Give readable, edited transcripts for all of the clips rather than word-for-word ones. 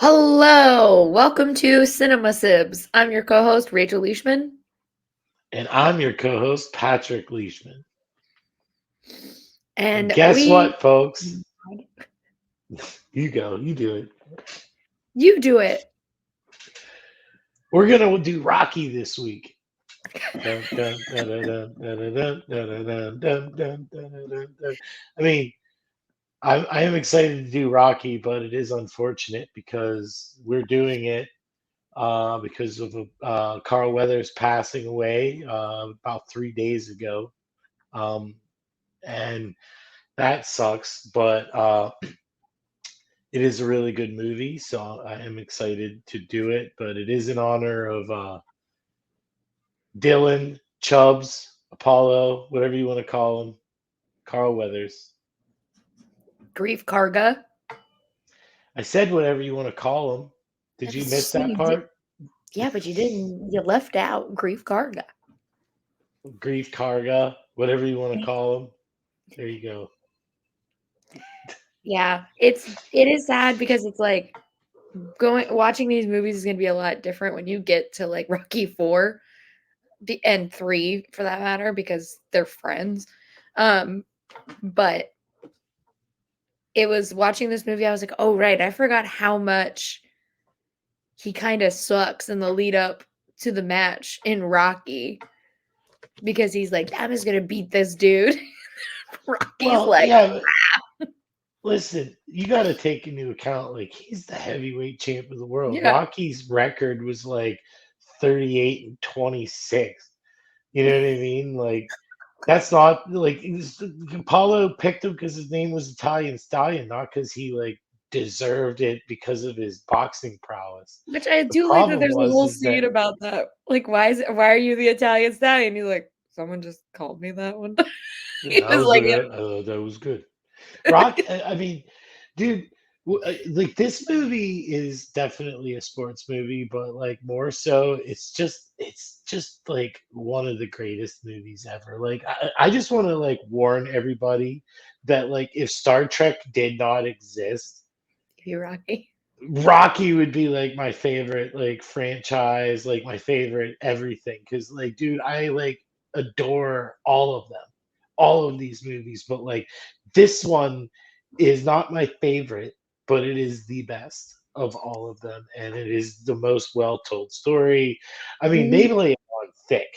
Hello, welcome to Cinema Sibs. I'm your co-host Rachel Leishman, And I'm your co host, Patrick Leishman. And and guess what, folks? You go, you do it. you do it. We're going to do Rocky this week. Dun, dun, dun, dun, dun, dun, dun, dun, dun, dun, dun, dun, dun, dun, dun. I mean, I am excited to do Rocky, but it is unfortunate because we're doing it because of Carl Weathers passing away about 3 days ago. Um, and that sucks, but it is a really good movie, so I am excited to do it. But it is in honor of Dylan, Chubbs, Apollo, whatever you want to call him, Carl Weathers. Grief Karga. I said whatever you want to call him. Did you miss that You did, part? yeah, but you didn't. You left out Grief Karga. Grief Karga, whatever you want to call him. There you go. Yeah, it is sad because it's like watching these movies is going to be a lot different when you get to like Rocky 4 and 3 for that matter because they're friends. Um but it was watching this movie I was like, "Oh right, I forgot how much he kind of sucks in the lead up to the match in Rocky because he's like, I'm just gonna beat this dude." Rocky's Well, like, yeah, but listen, you got to take into account like he's the heavyweight champ of the world. yeah. Rocky's record was like 38 and 26. You know what I mean? Like that's not like Apollo picked him because his name was Italian Stallion, not because he like deserved it because of his boxing prowess. Which I The do like that problem there's a was whole is scene that about that. Like, why are you the Italian stallion? He's like, someone just called me that one. yeah, He was like, yeah. that was good. Rock, I mean, dude, like this movie is definitely a sports movie, but like more so, it's just like one of the greatest movies ever. Like, I just want to like warn everybody that like if Star Trek did not exist, You Rocky. Rocky would be like my favorite like franchise, like my favorite everything. Because like, dude, I like adore all of these movies. But like, this one is not my favorite, but it is the best of all of them, and it is the most well told story. I mean, they Mhm. lay it on thick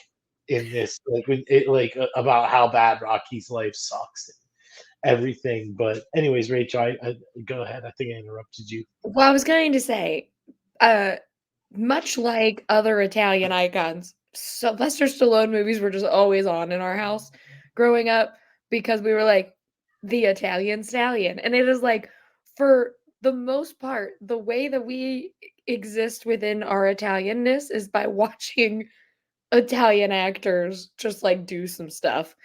in this, like when it like about how bad Rocky's life sucks and everything. But anyways, Rachel, I go ahead. I think I interrupted you. Well, I was going to say, uh, much like other Italian icons, Sylvester Stallone movies were just always on in our house growing up because we were like the Italian stallion. And it is like, for the most part, the way that we exist within our Italianness is by watching Italian actors just like do some stuff.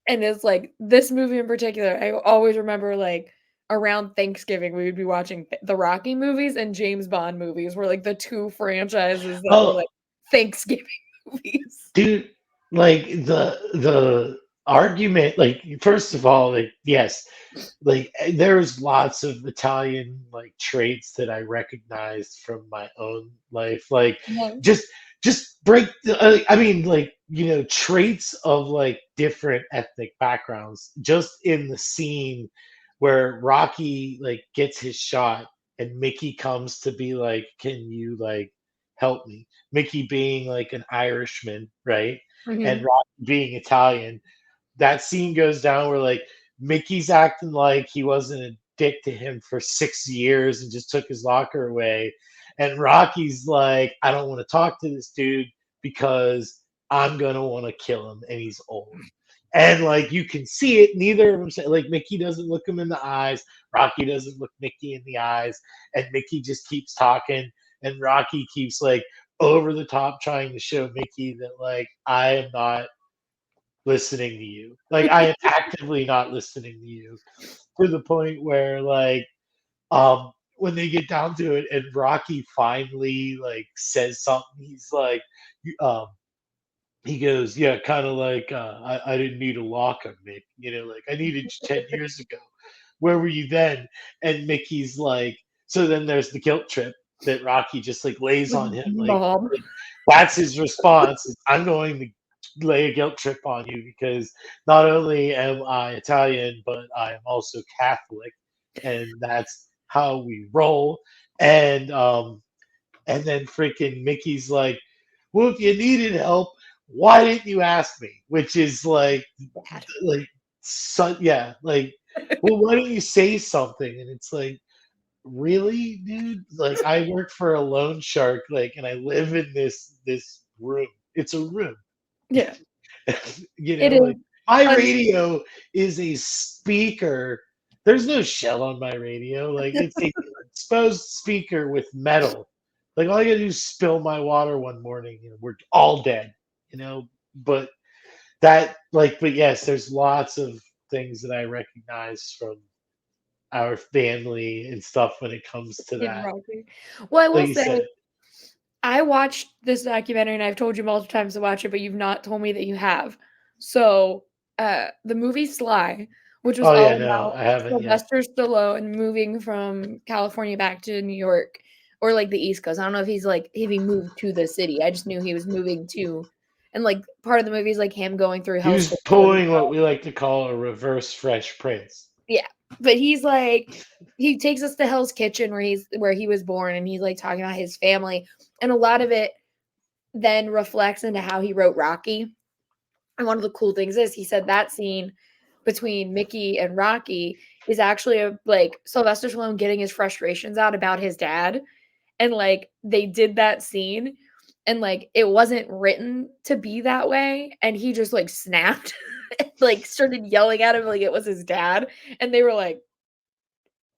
And it's like this movie in particular, I always remember like around Thanksgiving we would be watching the Rocky movies and James Bond movies were like the two franchises that were Oh, like Thanksgiving movies. dude, like the argument, like first of all, like yes, like there's lots of Italian like traits that I recognized from my own life. Like Yeah. just just break the, I mean like traits of like different ethnic backgrounds just in the scene where Rocky like gets his shot and Mickey comes to be like, can you like help me? Mickey being like an Irishman, right? And Mhm. Rocky being Italian. That scene goes down where like Mickey's acting like he wasn't a dick to him for 6 years and just took his locker away. And Rocky's like, I don't want to talk to this dude because I'm gonna want to kill him and he's old. And like you can see it, neither of them say like Mickey doesn't look him in the eyes, Rocky doesn't look Mickey in the eyes, and Mickey just keeps talking, and Rocky keeps like over the top trying to show Mickey that like I am not listening to you. Like I am actively not listening to you to the point where like when they get down to it and Rocky finally like says something, he's like he goes, yeah, kind of like I didn't need a locker, Mick. Like I needed you 10 years ago. Where were you then? And Mickey's like, so then there's the guilt trip. that Rocky just like lays Like, on him. mom. Like that's his response. Is, I'm going to lay a guilt trip on you because not only am I Italian, but I am also Catholic, and that's how we roll. And and then freaking Mickey's like, well, if you needed help, why didn't you ask me? Which is Bad. like, yeah, like, well, why don't you say something? And it's like, really, dude? Like, I work for a loan shark, like, and I live in this room. It's a room. Yeah. It is Like my un radio is a speaker. There's no shell on my radio. Like it's a exposed speaker with metal. Like all I gotta do is spill my water one morning, we're all dead. But but yes, there's lots of things that I recognize from our family and stuff when it comes to in that. Rocky. Well, I Like will you say, said, I watched this documentary, and I've told you multiple times to watch it, but you've not told me that you have. So, the movie Sly, which was oh yeah, all no, about I haven't yet. Sylvester Stallone moving from California back to New York or, like, the East Coast. I don't know if if he moved to the city. I just knew he was moving to and, like, part of the movie is, like, him going through He Hell's was Kitchen. pulling what we like to call a reverse Fresh Prince. Yeah, but he's like he takes us to Hell's Kitchen where he was born, and he's, like, talking about his family, and a lot of it then reflects into how he wrote Rocky. And one of the cool things is he said that scene between Mickey and Rocky is actually like Sylvester Stallone getting his frustrations out about his dad. And like they did that scene and like it wasn't written to be that way. And he just like snapped, like started yelling at him like it was his dad. And they were like,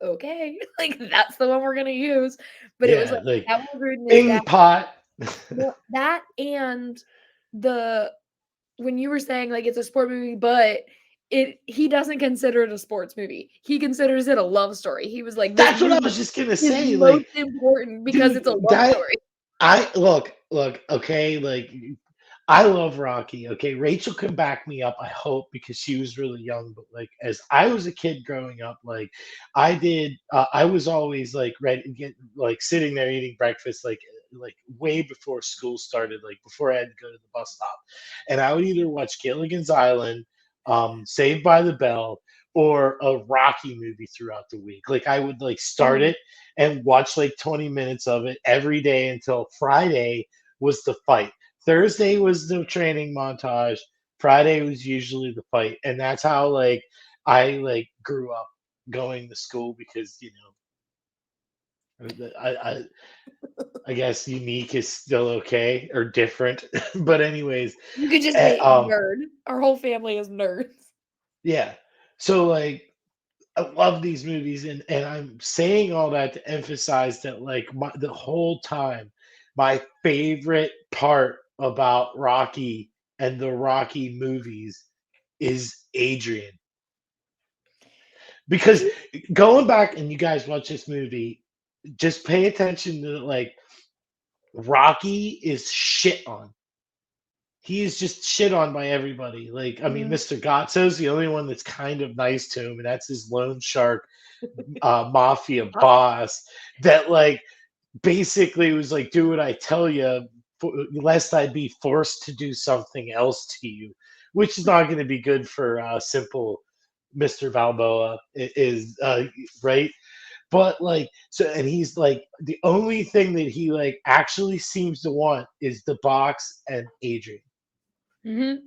okay, like that's the one we're gonna use. But it was Yeah, like like that was rooted in his dad. Bing Pot. Well, that and the when you were saying like it's a sport movie, but he doesn't consider it a sports movie. He considers it a love story. He was like, this That's what I movie was just gonna is say. most Like, important because dude, it's a love that story. I look, okay, like I love Rocky. Okay, Rachel can back me up, I hope, because she was really young. But like as I was a kid growing up, like I was always like ready, like sitting there eating breakfast, like way before school started, like before I had to go to the bus stop, and I would either watch Gilligan's Island, Saved by the Bell, or a Rocky movie throughout the week. Like I would like start Mhm. it and watch like 20 minutes of it every day until Friday was the fight. Thursday was the training montage. Friday was usually the fight, and that's how like I like grew up going to school because I guess unique is still okay or different, but anyways, You could just eh, say nerd. Our whole family is nerds. yeah. So like I love these movies, and I'm saying all that to emphasize that like the whole time, my favorite part about Rocky and the Rocky movies is Adrian. Because He going back and you guys watch this movie, just pay attention to like Rocky is shit on. He is just shit on by everybody. Like, I mean, mhm. Mr. Gotzo's the only one that's kind of nice to him, and that's his loan shark mafia boss that like basically was like, "Do what I tell you, lest I be forced to do something else to you," which is not going to be good for simple Mister Balboa. Is right, but like so, and he's like the only thing that he like actually seems to want is the box and Adrian. Mhm.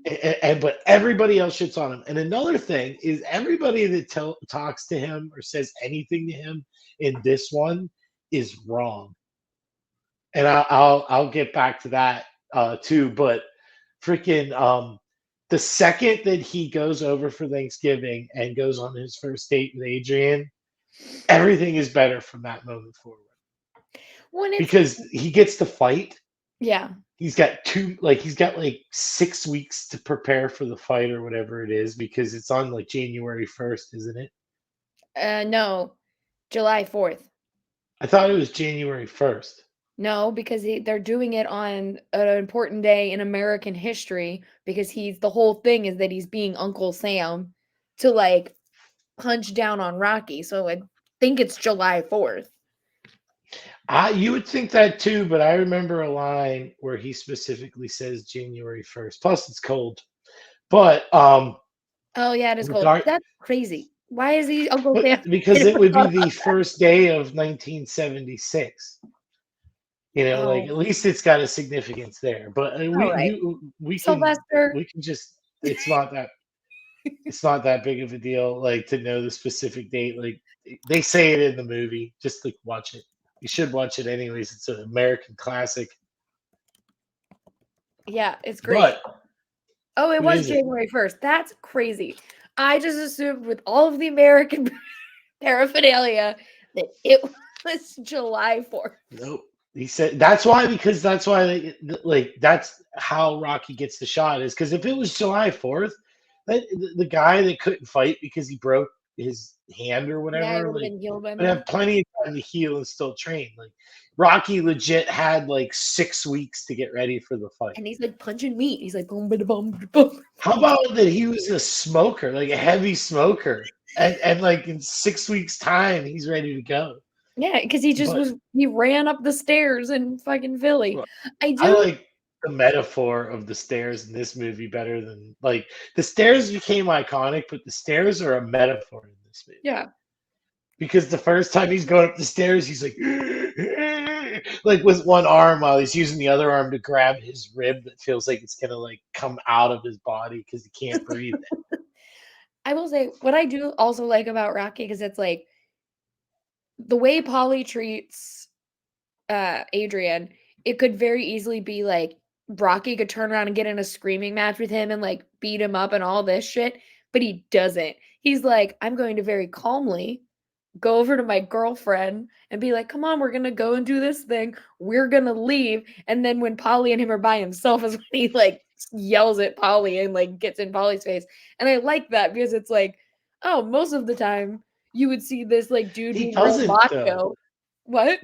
And but everybody else shits on him. And another thing is everybody that talks to him or says anything to him in this one is wrong. And I'll get back to that too. But freaking the second that he goes over for Thanksgiving and goes on his first date with Adrian, everything is better from that moment forward When it's because he gets to fight. yeah. He's got like 6 weeks to prepare for the fight or whatever it is because it's on like January 1st, isn't it? No, July 4th. I thought it was January 1st. No, because they're doing it on an important day in American history because the whole thing is that he's being Uncle Sam to like punch down on Rocky. So I think it's July 4th. You would think that too, but I remember a line where he specifically says January 1st. Plus, it's cold. But Oh, yeah, it is cold. regard, That's crazy. Why is he Uncle but Sam because made it a would be thought the about that? first day of 1976. Like Oh, at least it's got a significance there. But all right. we can Sylvester, we can just it's not that big of a deal. Like to know the specific date. Like they say it in the movie. Just like watch it. You should watch it anyways. It's an American classic. yeah, it's But great. Oh, it what was is it? January 1st. That's crazy. I just assumed with all of the American paraphernalia that it was July 4th. Nope. He said that's why because that's why like that's how Rocky gets the shot is because if it was July 4th, the guy that couldn't fight because he broke his hand or Yeah, it whatever, would have like been healed by would now. have plenty of time to heal and still train. Like Rocky legit had like 6 weeks to get ready for the fight. And he's like punching meat. He's like boom, bada, boom, bada, boom. How about that he was a smoker, like a heavy smoker, and like in 6 weeks time he's ready to go. Yeah, because he just But was he ran up the stairs in fucking Philly. I I do, like the metaphor of the stairs in this movie better than like the stairs became iconic, but the stairs are a metaphor in this movie. yeah. Because the first time he's going up the stairs, he's like like with one arm while he's using the other arm to grab his rib that feels like it's gonna like come out of his body because he can't breathe. I will say what I do also like about Rocky because it's like the way Polly treats Adrian, it could very easily be like Rocky could turn around and get in a screaming match with him and like beat him up and all this shit, but he doesn't. He's like, I'm going to very calmly go over to my girlfriend and be like, come on, we're gonna go and do this thing. We're gonna leave. And then when Polly and him are by himself is when he like yells at Polly and like gets in Polly's face. And I like that because it's like, oh, most of the time you would see this like dude He being real doesn't though. macho. What?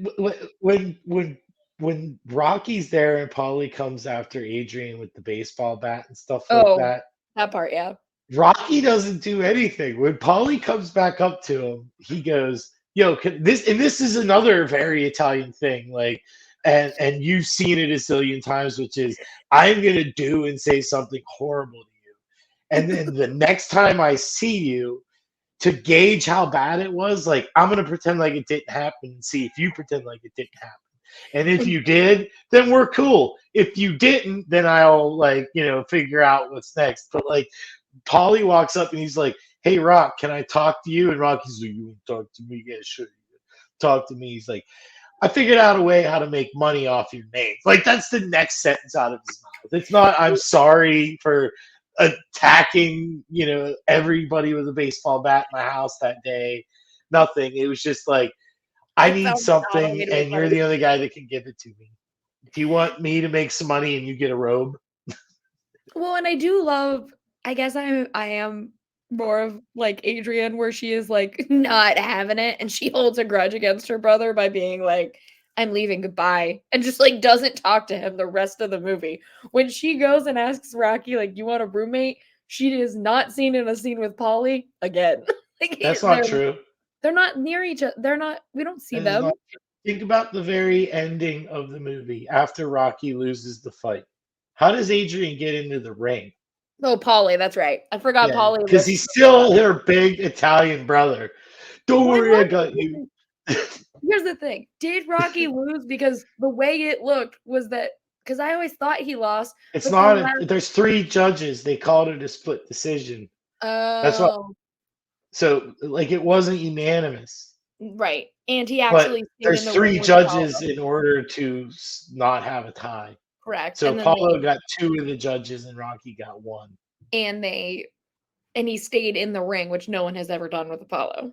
When Rocky's there and Polly comes after Adrian with the baseball bat and stuff like Oh, that, that part, yeah. Rocky doesn't do anything. When Polly comes back up to him, he goes, "Yo, can this?" And this is another very Italian thing, like, and you've seen it a zillion times, which is, "I'm gonna do and say something horrible to you, and then the next time I see you, to gauge how bad it was, like, I'm gonna pretend like it didn't happen and see if you pretend like it didn't happen. And if And you did, then we're cool. If you didn't, then I'll like, figure out what's next. But like Polly walks up and he's like, "Hey Rock, can I talk to you?" And Rocky's like, "You want to talk to me? Yeah, sure. Talk to me." He's like, "I figured out a way how to make money off your name." Like that's the next sentence out of his mouth. It's not "I'm sorry for attacking, everybody with a baseball bat in my house that day." Nothing. It was just like, "I I need found an odd something way to make and you're money. the only guy that can give it to me. Do you want me to make some money and you get a robe?" Well, and I do love I guess I am more of like Adrian where she is like not having it and she holds a grudge against her brother by being like, I'm leaving, goodbye, and just like doesn't talk to him the rest of the movie. When she goes and asks Rocky, like, you want a roommate? She is not seen in a scene with Polly again. like That's they're not true. they're not near each other. They're not we don't see That is them. not true. Think about the very ending of the movie after Rocky loses the fight. How does Adrian get into the ring? Oh, Polly, that's right. I forgot Yeah, Polly because lifts he's the boat up. still her big Italian brother. Don't Well, and worry, I Rocky got you. here's the thing. Did Rocky lose because the way it looked was that because I always thought he lost, It's but then not last there's 3 judges. They called it a split decision. That's why. oh, So like it wasn't unanimous, right. And he but actually stayed in there's the ring three with Apollo, judges in order to not have a tie. correct. So And then Apollo got 2 of the judges and Rocky got one. and they and he stayed in the ring, which no one has ever done with Apollo.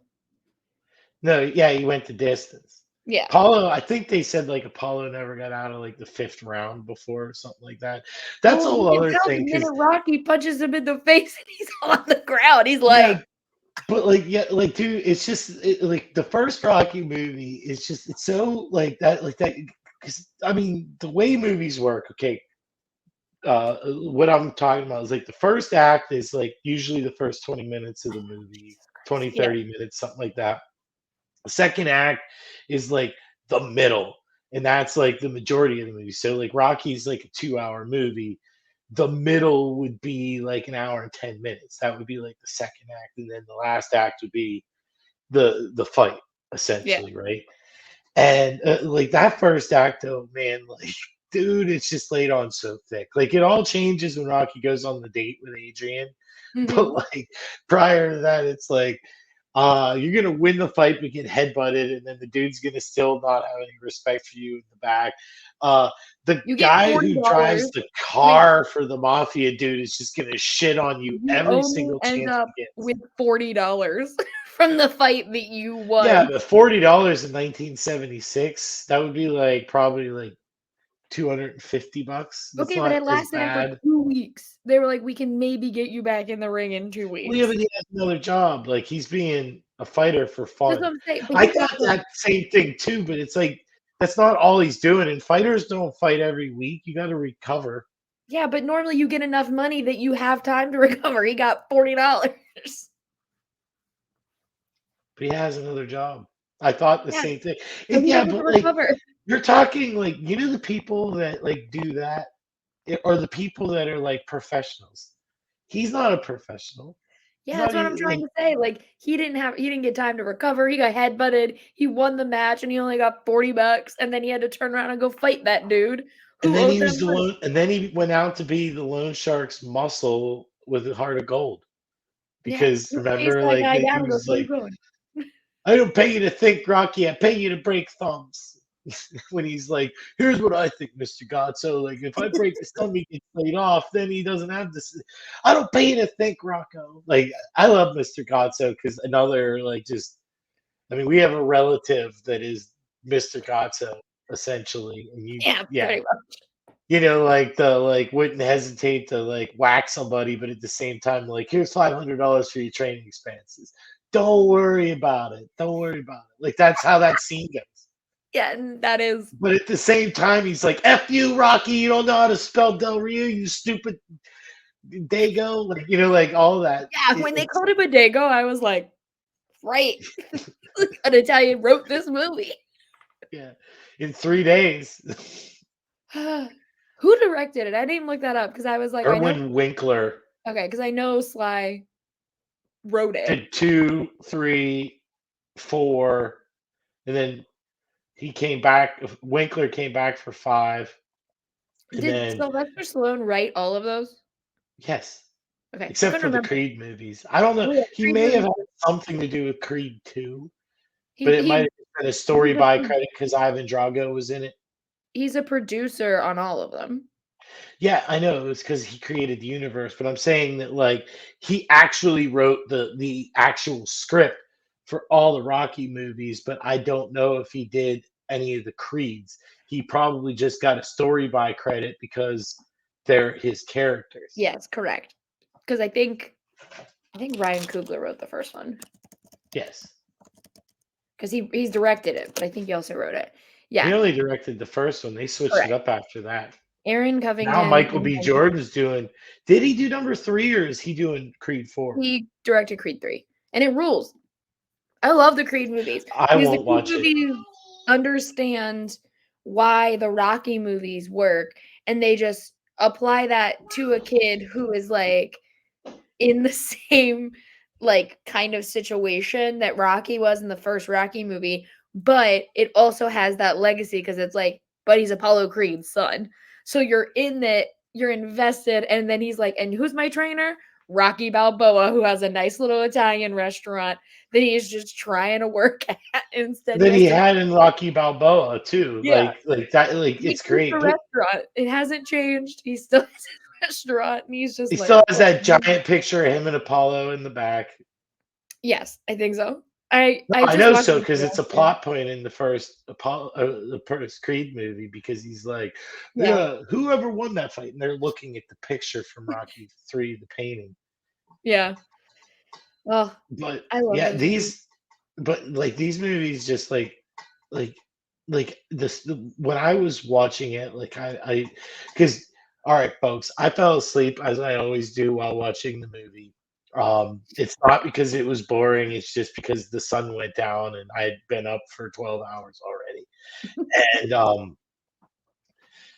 No, yeah, he went the distance. Yeah. Apollo, I think they said like Apollo never got out of like the 5th round before or something like that. That's a Well, whole you can other tell the thing minute because Rocky punches him in the face and he's on the ground. He's yeah, like, but like yeah, like dude, it's just like the first Rocky movie is just it's so like that because I mean the way movies work. Okay, what I'm talking about is like the first act is like usually the first 20 minutes of the movie, 20 yeah, 30 minutes, something like that. The second act is like the middle, and that's like the majority of the movie. So like Rocky's like a 2 hour movie. The middle would be like an hour and 10 minutes. That would be like the second act, and then the last act would be the fight, Yeah. essentially, right? And like that first act, though, man, like dude, it's just laid on so thick. Like it all changes when Rocky goes on the date with Adrian, but Mhm. like prior to that, it's like you're gonna win the fight but get headbutted, and then the dude's gonna still not have any respect for you in the back. Uh, the You get guy who drives $40 the with car for the mafia dude is just gonna shit on you you every only single end chance up he gets. with $40 from the fight that you Yeah, won. but $40 in 1976, that would be like probably like $250. That's Okay, but not it as lasted him for bad. 2 weeks. They were like, "We can maybe get you back in the ring in 2 Well, yeah, but weeks." he has another job. Like he's being a fighter for That's fun. what I'm saying, but I he got thought the that same thing too, but it's like that's not all he's doing. And fighters don't fight every week. You got to recover. yeah, but normally you get enough money that you have time to recover. He got $40. But he has another job. I thought the Yeah, same thing. so And he yeah, doesn't have to but like recover. you're talking like the people that like do that are the people that are like professionals. He's not a professional. He's Yeah, that's not what I'm even trying like. to say, like, he didn't get time to recover, he got headbutted, he won the match, and he only got 40 bucks, and then he had to turn around and go fight that dude And who then owed he was them the money. lone, and then he went out to be the loan shark's muscle with a heart of gold. Yeah, Because he chased remember, that like guy he down and goes, was "Where you like, going?" "I don't pay you to think, Rocky. I pay you to break thumbs." When he's like, "Here's what I think, Mister God. So like, if I break his thumb, he gets laid off. Then he doesn't have this. I don't pay you to think, Rocco." Like, I love Mister Godso because another like just. I mean, we have a relative that is Mister Godso essentially, and Yeah, yeah, pretty much. like the like wouldn't hesitate to like whack somebody, but at the same time, like here's $500 for your training expenses. Don't worry about it. Don't worry about it. Like that's how that scene goes. Yeah, and that is But at the same time, he's like, "F you, Rocky. You don't know how to spell Del Rio. You stupid Dago." Like like all that. yeah, when they called him a Dago, I was like, "Right, an Italian wrote this movie." Yeah, in 3 days. Who directed it? I didn't even look that up because I was like, I know Erwin Winkler okay, because I know Sly wrote it. did 2, 3, 4, and then he came back. Winkler came back for 5, and Did then Sylvester Stallone write all of those? yes, Okay, I except couldn't for the remember. Creed movies. I don't know. Oh, yeah, He Creed may have movies had too. something to do with Creed 2, He but it might he have been a story he's a by pro credit because Ivan Drago was in it. he's a producer on all of them. Yeah, I know. It's because he created the universe, but I'm saying that like he actually wrote the actual script for all the Rocky movies, but I don't know if he did any of the Creeds. He probably just got a story by credit because they're his characters. Yes, correct. Because I think Ryan Coogler wrote the first one Yes. because he's directed it, but I think he also wrote it. He Yeah, only directed the first one. They switched it correct. up after that. Aaron Now Covington Michael B. Jordan's doing. Did he do number 3 or is he doing Creed 4? he directed Creed 3, and it rules. I love the Creed movies I because the won't Creed watch it. movies understand why the Rocky movies work, and they just apply that to a kid who is, like, in the same, like, kind of situation that Rocky was in the first Rocky movie, but it also has that legacy because it's like, but he's Apollo Creed's son. So you're in it, you're invested, and then he's like, "And who's my trainer?" Rocky Balboa, who has a nice little Italian restaurant that he's just trying to work at instead he That has he to had in Rocky Balboa too. yeah. Like that like He it's keeps the great. But restaurant. It hasn't changed. He still has his restaurant, and he's just he like, still has "Oh, that giant picture of him and Apollo in the back. yes, I think so." No, I I just know watched so it because it's a yesterday. plot point in the first Apollo, the first Creed movie because he's like, Yeah, yeah, whoever won that fight, and they're looking at the picture from Rocky 3, the painting. yeah. Oh, But I love yeah, those movies. but like these movies, just like when I was watching it, like because all right, folks, I fell asleep as I always do while watching the movie. It's not because it was boring; it's just because the sun went down and I had been up for 12 hours already. And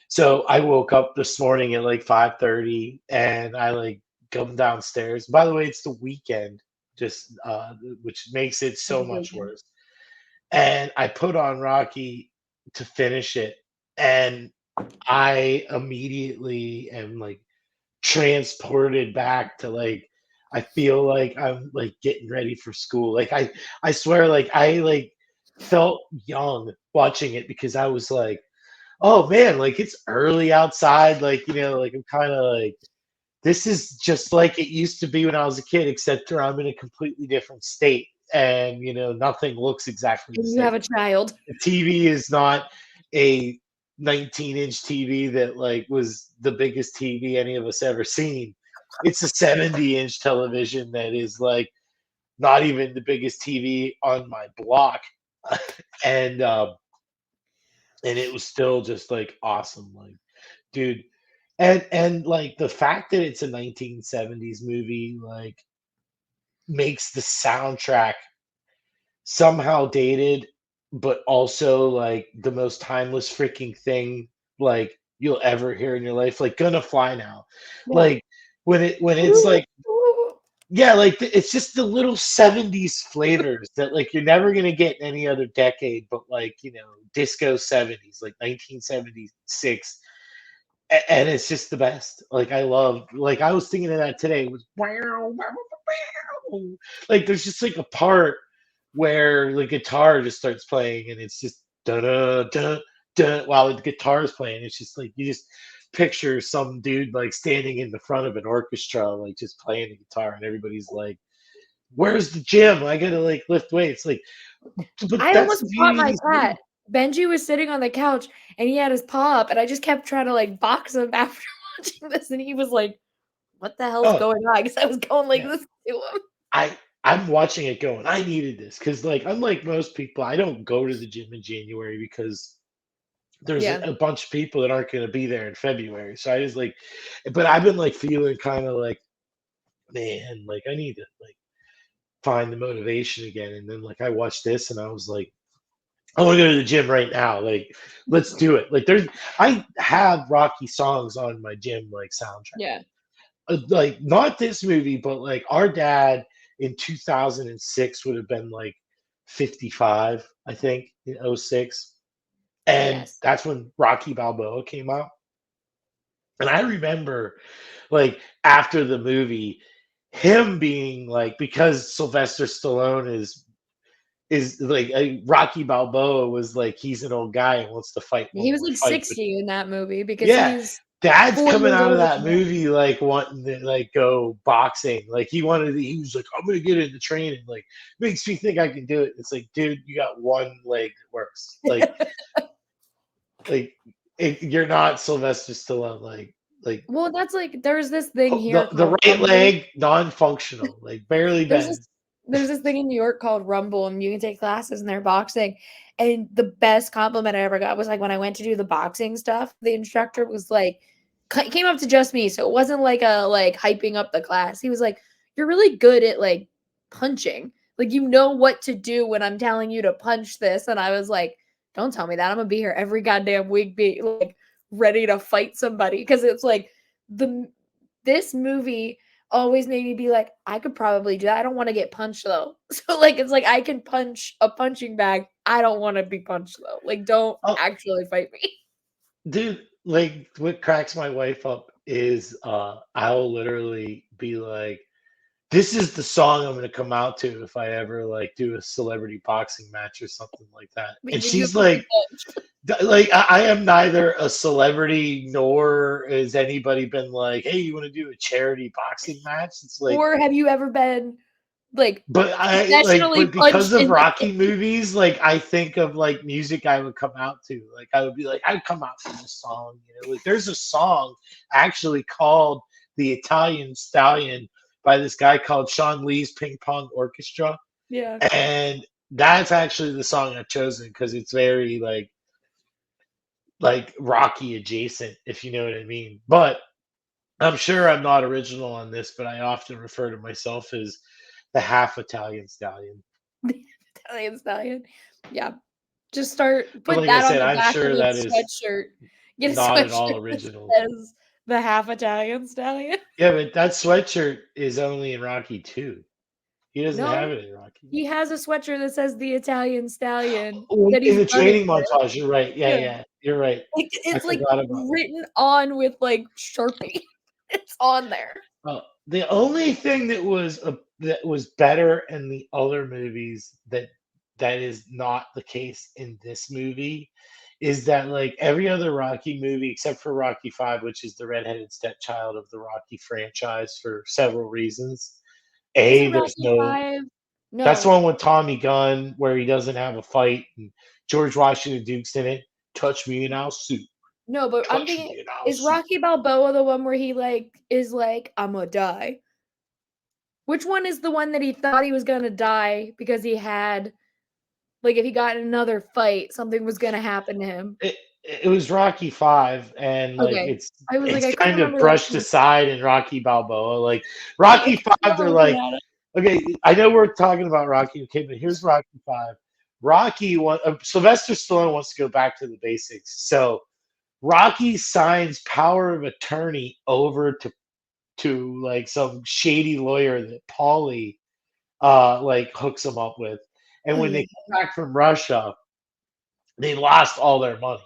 so I woke up this morning at like 5:30, and I like come downstairs. By the way, it's the weekend, just which makes it so Happy much bacon. worse. And I put on Rocky to finish it, and I immediately am like transported back to like I feel like I'm like getting ready for school. Like I swear like I like felt young watching it because I was like, "Oh man, like it's early outside, like like I'm kind of like this is just like it used to be when I was a kid except for I'm in a completely different state and nothing looks exactly the And you same. have a child. The TV is not a 19-inch TV that like was the biggest TV any of us ever seen. It's a 70-inch television that is like not even the biggest TV on my block, and it was still just like awesome, like dude. And like the fact that it's a 1970s movie like makes the soundtrack somehow dated, but also like the most timeless freaking thing like you'll ever hear in your life. Like "Gonna Fly Now," Yeah. like when it's like yeah, like it's just the little 70s flavors that like you're never gonna get in any other decade, but like disco 70s, like 1976. And it's just the best. Like I love, like I was thinking of that today. It was wow, wow, wow. Like there's just like a part where the guitar just starts playing and it's just da da da da while the guitar is playing. It's just like you just picture some dude like standing in the front of an orchestra, like just playing the guitar, and everybody's like, "Where's the gym? I gotta like lift weights." Like, but I that's almost the fought beauty of my these cat. movies. Benji was sitting on the couch and he had his paw up, and I just kept trying to like box him after watching this, and he was like, "What the hell's Oh going on?" Because I was going like yeah, this to him. I'm watching it going, I needed this because like unlike most people, I don't go to the gym in January because there's Yeah. a bunch of people that aren't going to be there in February. So I just like, but I've been like feeling kind of like, man, like I need to like find the motivation again. And then like I watched this and I was like, I want to go to the gym right now. Like, let's do it. Like, I have Rocky songs on my gym like soundtrack. Yeah. Like, not this movie, but like our dad in 2006 would have been like 55, I think, in '06. And Yes. that's when Rocky Balboa came out. And I remember, like, after the movie, him being like, because Sylvester Stallone is like Rocky Balboa was like he's an old guy and wants to fight one He was more like fight. But 60 in that movie because yeah, he's Dad's 4 coming years out of older that than him. movie like wanting to like go boxing. Like he was like, I'm gonna get into training. Like makes me think I can do it. It's like, dude, you got one leg that works. Like you're not Sylvester Stallone. Like Well, that's like there's this thing oh, here the called right Rumble. leg non-functional, like barely There's this bends. there's this thing in New York called Rumble, and you can take classes and they're boxing. And the best compliment I ever got was like when I went to do the boxing stuff, the instructor was like came up to just me, so it wasn't like a like hyping up the class. He was like, "You're really good at like punching. Like you know what to do when I'm telling you to punch this." And I was like, "Don't tell me that. I'm gonna be here every goddamn week, be like ready to fight somebody." Because it's like the this movie always made me be like, I could probably do that. I don't want to get punched though. So like it's like I can punch a punching bag. I don't want to be punched though. Like don't Oh, actually fight me. dude, like what cracks my wife up is I'll literally be like, this is the song I'm gonna come out to if I ever like do a celebrity boxing match or something like that. And Meaning you have she's to be like, punched. like I am neither a celebrity nor has anybody been like, hey, you want to do a charity boxing match? It's like, Or have you ever been like but professionally but because punched of in the Rocky movies, like I think of like music I would come out to. Like I would be like, I'd come out for this song. Like there's a song actually called "The Italian Stallion" by this guy called Sean Lee's Ping Pong Orchestra, Yeah. and that's actually the song I've chosen because it's very like Rocky adjacent, if you know what I mean. But I'm sure I'm not original on this, but I often refer to myself as the half Italian stallion. The Italian stallion. Yeah. Just start But put like I that on said, the I'm back of sure a that is sweatshirt. Get a not at all sweatshirt that original. says the half Italian stallion. Yeah, but that sweatshirt is only in Rocky 2. He doesn't have No, it in Rocky. he has a sweatshirt that says the Italian stallion Oh, that in he's the running training with. montage, you're right. Yeah, Yeah. yeah, you're right. I It's, like, forgot about that. written on with, like, Sharpie. It's on there. The only thing that was better in the other movies that is not the case in this movie is that like every other Rocky movie except for Rocky 5, which is the redheaded stepchild of the Rocky franchise for several reasons. Isn't There's Rocky no 5? that's the No. one with Tommy Gunn where he doesn't have a fight and George Washington Duke's in it. Touch me and I'll sue. No, but I'm Touch thinking, me and I'll is sue. Rocky Balboa the one where he, like, is like, "Imma die"? Which one is the one that he thought he was gonna die because he had like, if he got in another fight, something was gonna happen to him? It it was Rocky 5, and, like, Okay. it's I was like, it's I couldn't kind of remember which brushed one. aside in Rocky Balboa, like, Okay, Rocky 5, not they're looking like, at it. okay, I know we're talking about Rocky, okay, but here's Rocky 5. Sylvester Stallone wants to go back to the basics, so Rocky signs power of attorney over to, like, some shady lawyer that Paulie, like, hooks him up with, and Oh, when yeah. they come back from Russia, they lost all their money.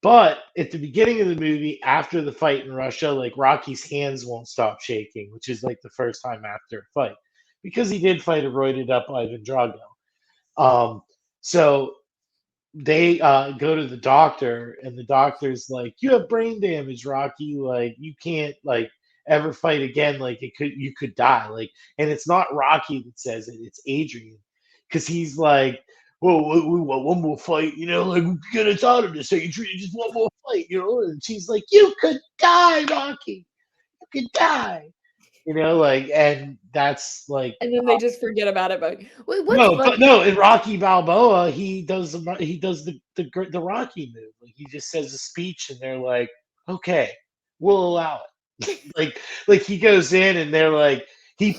But at the beginning of the movie, after the fight in Russia, like Rocky's hands won't stop shaking, which is like the first time after a fight, because he did fight a roided up Ivan Drago. Um, so they go to the doctor, and the doctor's like, "You have brain damage, Rocky. Like you can't like ever fight again. Like you could die. Like." And it's not Rocky that says it; it's Adrian, because he's like, "Well, we want one more fight, you know, like we can get us out of this, Adrian. Just one more fight, you know." And she's like, "You could die, Rocky. You could die." You know, like, and that's like And then they just forget about it, but what's no, but funny no, in Rocky Balboa, he does the Rocky move. Like he just says a speech, and they're like, "Okay, we'll allow it." Like he goes in, and they're like, he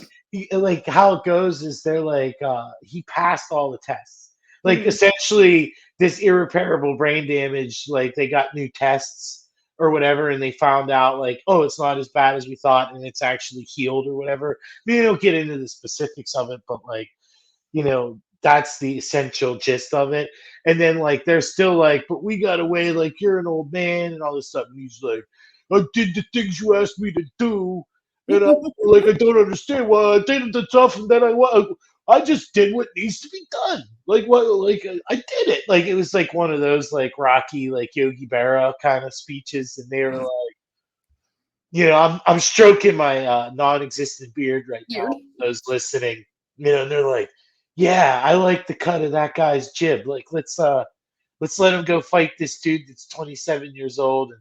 like how it goes is they're like, he passed all the tests. Like Mhm. essentially, this irreparable brain damage. Like they got new tests or whatever, and they found out like, oh, it's not as bad as we thought, and it's actually healed or whatever. I mean, they don't get into the specifics of it, but like that's the essential gist of it. And then like they're still like, but we got away, like you're an old man and all this stuff. And he's like, I did the things you asked me to do, and I don't understand why I did the stuff, and then I just did what needs to be done. Like what? Like I did it. Like it was like one of those like Rocky, like Yogi Berra kind of speeches, and they were like, I'm stroking my non-existent beard right now. Weird. Those listening, and they're like, "Yeah, I like the cut of that guy's jib. Like, let's let him go fight this dude that's 27 years old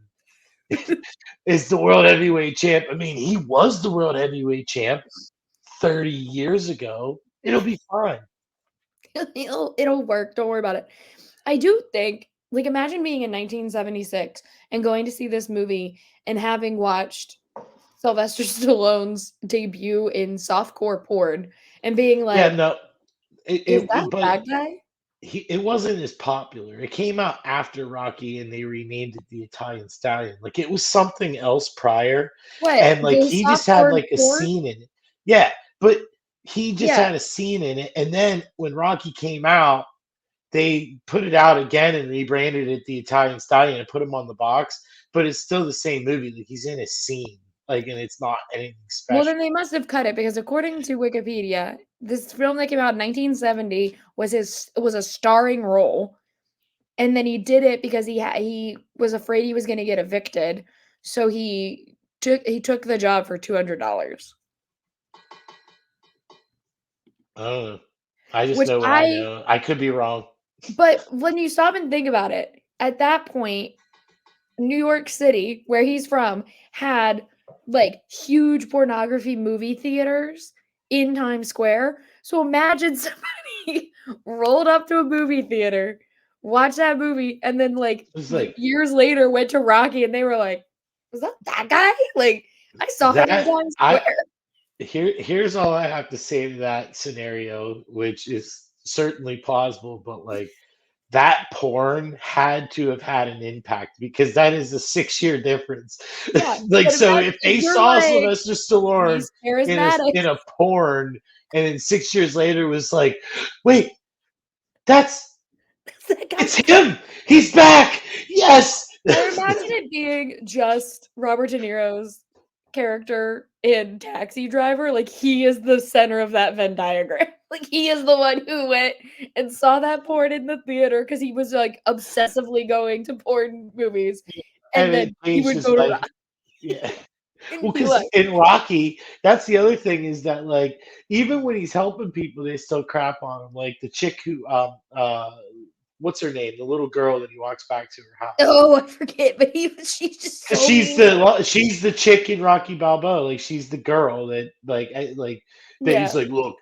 and is the world heavyweight champ. I mean, he was the world heavyweight champ 30 years ago. It'll be fine." It'll work, don't worry about it. I do think like, imagine being in 1976 and going to see this movie and having watched Sylvester Stallone's debut in softcore porn and being Yeah, like, no, "Is that a but bad guy?" it wasn't as popular. It came out after Rocky, and they renamed it the Italian Stallion. Like it was something else prior, What? and like The he just had softcore like a porn? scene in it. Yeah, but he just Yeah. had a scene in it, and then when Rocky came out, they put it out again and rebranded it the Italian Stallion and put him on the box. But it's still the same movie. Like he's in a scene, like, and it's not anything Well, then special. they must have cut it because according to Wikipedia, this film that came out in 1970 was a starring role, and then he did it because he was afraid he was gonna get evicted, so he took the job for $200, I don't know. I just which know what I I know. I could be wrong. but when you stop and think about it, at that point, New York City, where he's from, had, like, huge pornography movie theaters in Times Square. So imagine somebody rolled up to a movie theater, watched that movie, and then, like, It's like years later went to Rocky, and they were like, "Was that guy? Like, I saw him in that. Times I Square." here's all I have to say to that scenario, which is certainly plausible, but like that porn had to have had an impact because that is a 6-year difference. Yeah, Like, but so imagine if if they you're saw like, Sylvester Stallone he's charismatic. in a porn, and then 6 years later was like, wait, that's That guy. it's him. He's back. Yes. Or imagine it being just Robert De Niro's character in Taxi Driver. Like he is the center of that Venn diagram. Like he is the one who went and saw that porn in the theater because he was like obsessively going to porn movies, And and it then he changed would his go to life. Rock, Yeah. and Well, he because like, in Rocky, that's the other thing is that like even when he's helping people, they still crap on him. Like the chick who what's her name? The little girl that he walks back to her house. oh, I forget, but she's just Cause so mean. she's the chick in Rocky Balboa. Like she's the girl that like that Yeah, he's like, look,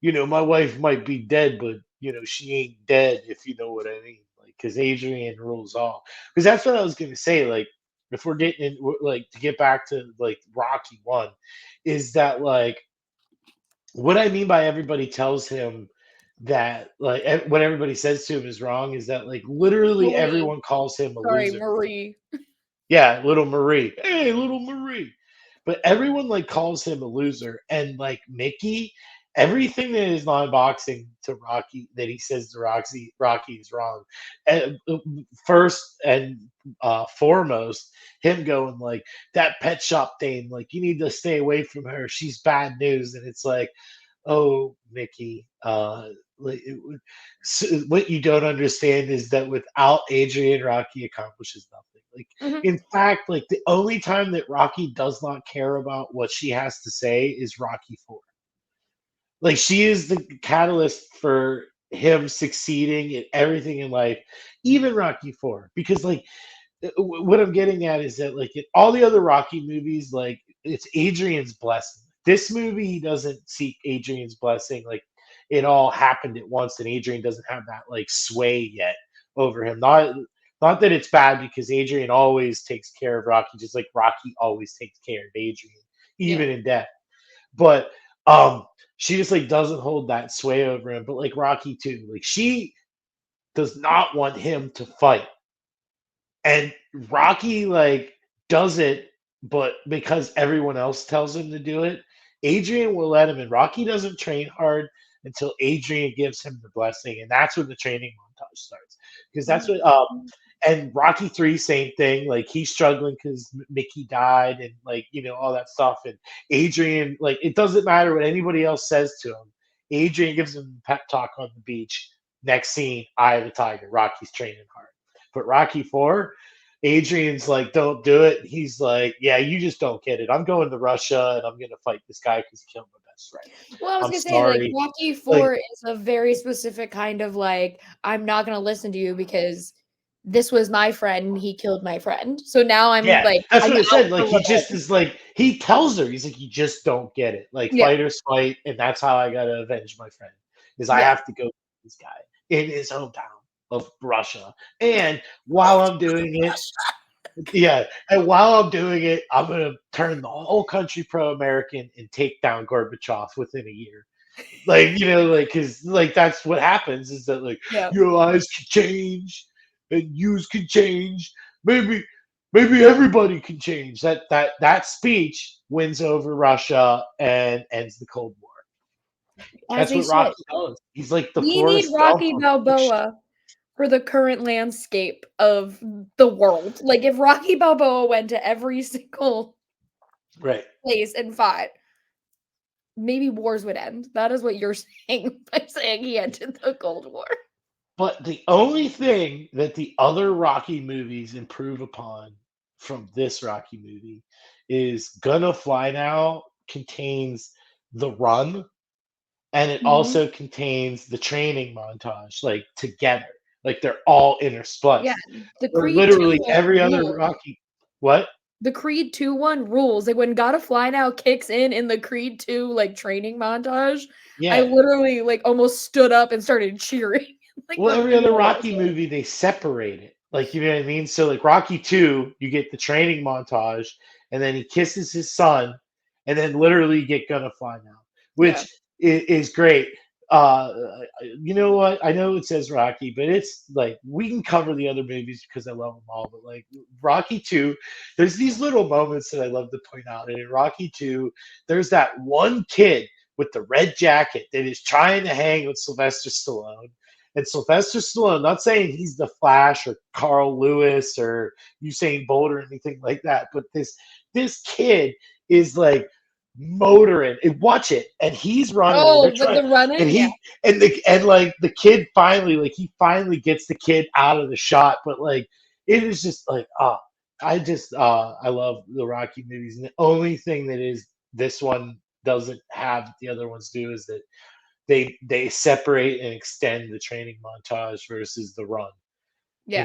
my wife might be dead, but she ain't dead if you know what I mean. Like, cause Adrian rules all. Cause that's what I was gonna say. Like, if we're getting in, like to get back to like Rocky One, is that like what I mean by everybody tells him that like what everybody says to him is wrong is that like literally Marie. everyone calls him a Sorry, loser. Marie. Yeah, little Marie. Hey, little Marie. But everyone like calls him a loser. And like Mickey, everything that is non-boxing to Rocky that he says to Rocky is wrong. And first and foremost, him going like that pet shop dame, like you need to stay away from her. She's bad news. And it's like, oh, Mickey, like what you don't understand is that without Adrian, Rocky accomplishes nothing. Like Mhm. in fact, like the only time that Rocky does not care about what she has to say is Rocky 4. Like she is the catalyst for him succeeding in everything in life, even Rocky 4. Because like what I'm getting at is that like in all the other Rocky movies, like it's Adrian's blessing. This movie, he doesn't seek Adrian's blessing. Like it all happened at once, and Adrian doesn't have that like sway yet over him. Not that it's bad because Adrian always takes care of Rocky, just like Rocky always takes care of Adrian, Yeah, even in death. But um, she just like doesn't hold that sway over him. But like Rocky too, like she does not want him to fight, and Rocky like does it, but because everyone else tells him to do it, Adrian will let him. And Rocky doesn't train hard until Adrian gives him the blessing, and that's when the training montage starts. Because that's what mhm. and Rocky 3, same thing. Like he's struggling because Mickey died, and like all that stuff. And Adrian, like it doesn't matter what anybody else says to him. Adrian gives him a pep talk on the beach. Next scene, Eye of the Tiger. Rocky's training hard. But Rocky 4, Adrian's like, don't do it. He's like, yeah, you just don't get it. I'm going to Russia and I'm going to fight this guy because he killed my best friend. Well, I was I'm gonna say, like, sorry. Rocky Like, 4 is a very specific kind of like, I'm not gonna listen to you because this was my friend and he killed my friend. So now yeah, that's I'm what it out said. Like, for he just revenge. is like, he tells her, he's like, you just don't get it. Like, Yeah, fighters fight, and that's how I got to avenge my friend, is I yeah. have to go kill this guy in his hometown of Russia. And while I'm doing it, yeah, and while I'm doing it, I'm gonna turn the whole country pro-American and take down Gorbachev within a year. Like, like because like that's what happens is that like Yeah. your eyes can change and yous can change. Maybe maybe everybody can change. That speech wins over Russia and ends the Cold War. As That's they what should. Rocky does. He's like the We need Forrest Gump Rocky of fiction. Balboa for the current landscape of the world. Like, if Rocky Balboa went to every single Right. place and fought, maybe wars would end. That is what you're saying by saying he ended the Cold War. But the only thing that the other Rocky movies improve upon from this Rocky movie is Gonna Fly Now contains the run, and it Mhm. also contains the training montage, like together. Like they're all Yeah, interspliced. the Where Creed 2 literally one every other rules. Rocky what? The Creed 2 one rules. Like, when Gotta Fly Now kicks in the Creed 2, like, training montage, I Yeah. literally, like, almost stood up and started cheering, like, Well, for every other people Rocky watching. movie, they separate it. Like, you know what I mean? So, like, Rocky 2, you get the training montage, and then he kisses his son, and then literally you get Gonna Fly Now, Yeah. which is great. uh you know what, I know it says Rocky, but it's like we can cover the other movies because I love them all, but like Rocky 2, there's these little moments that I love to point out. And in Rocky 2, there's that one kid with the red jacket that is trying to hang with Sylvester Stallone. And Sylvester Stallone, not saying he's the Flash or Carl Lewis or Usain Bolt or anything like that, but this kid is like motoring and watch it, and he's running and they're Oh, with trying, the and running? Yeah. like the kid finally, like he finally gets the kid out of the shot. But like it is just like I love the Rocky movies, and the only thing that is this one doesn't have that the other ones do is that they separate and extend the training montage versus the run, Yeah.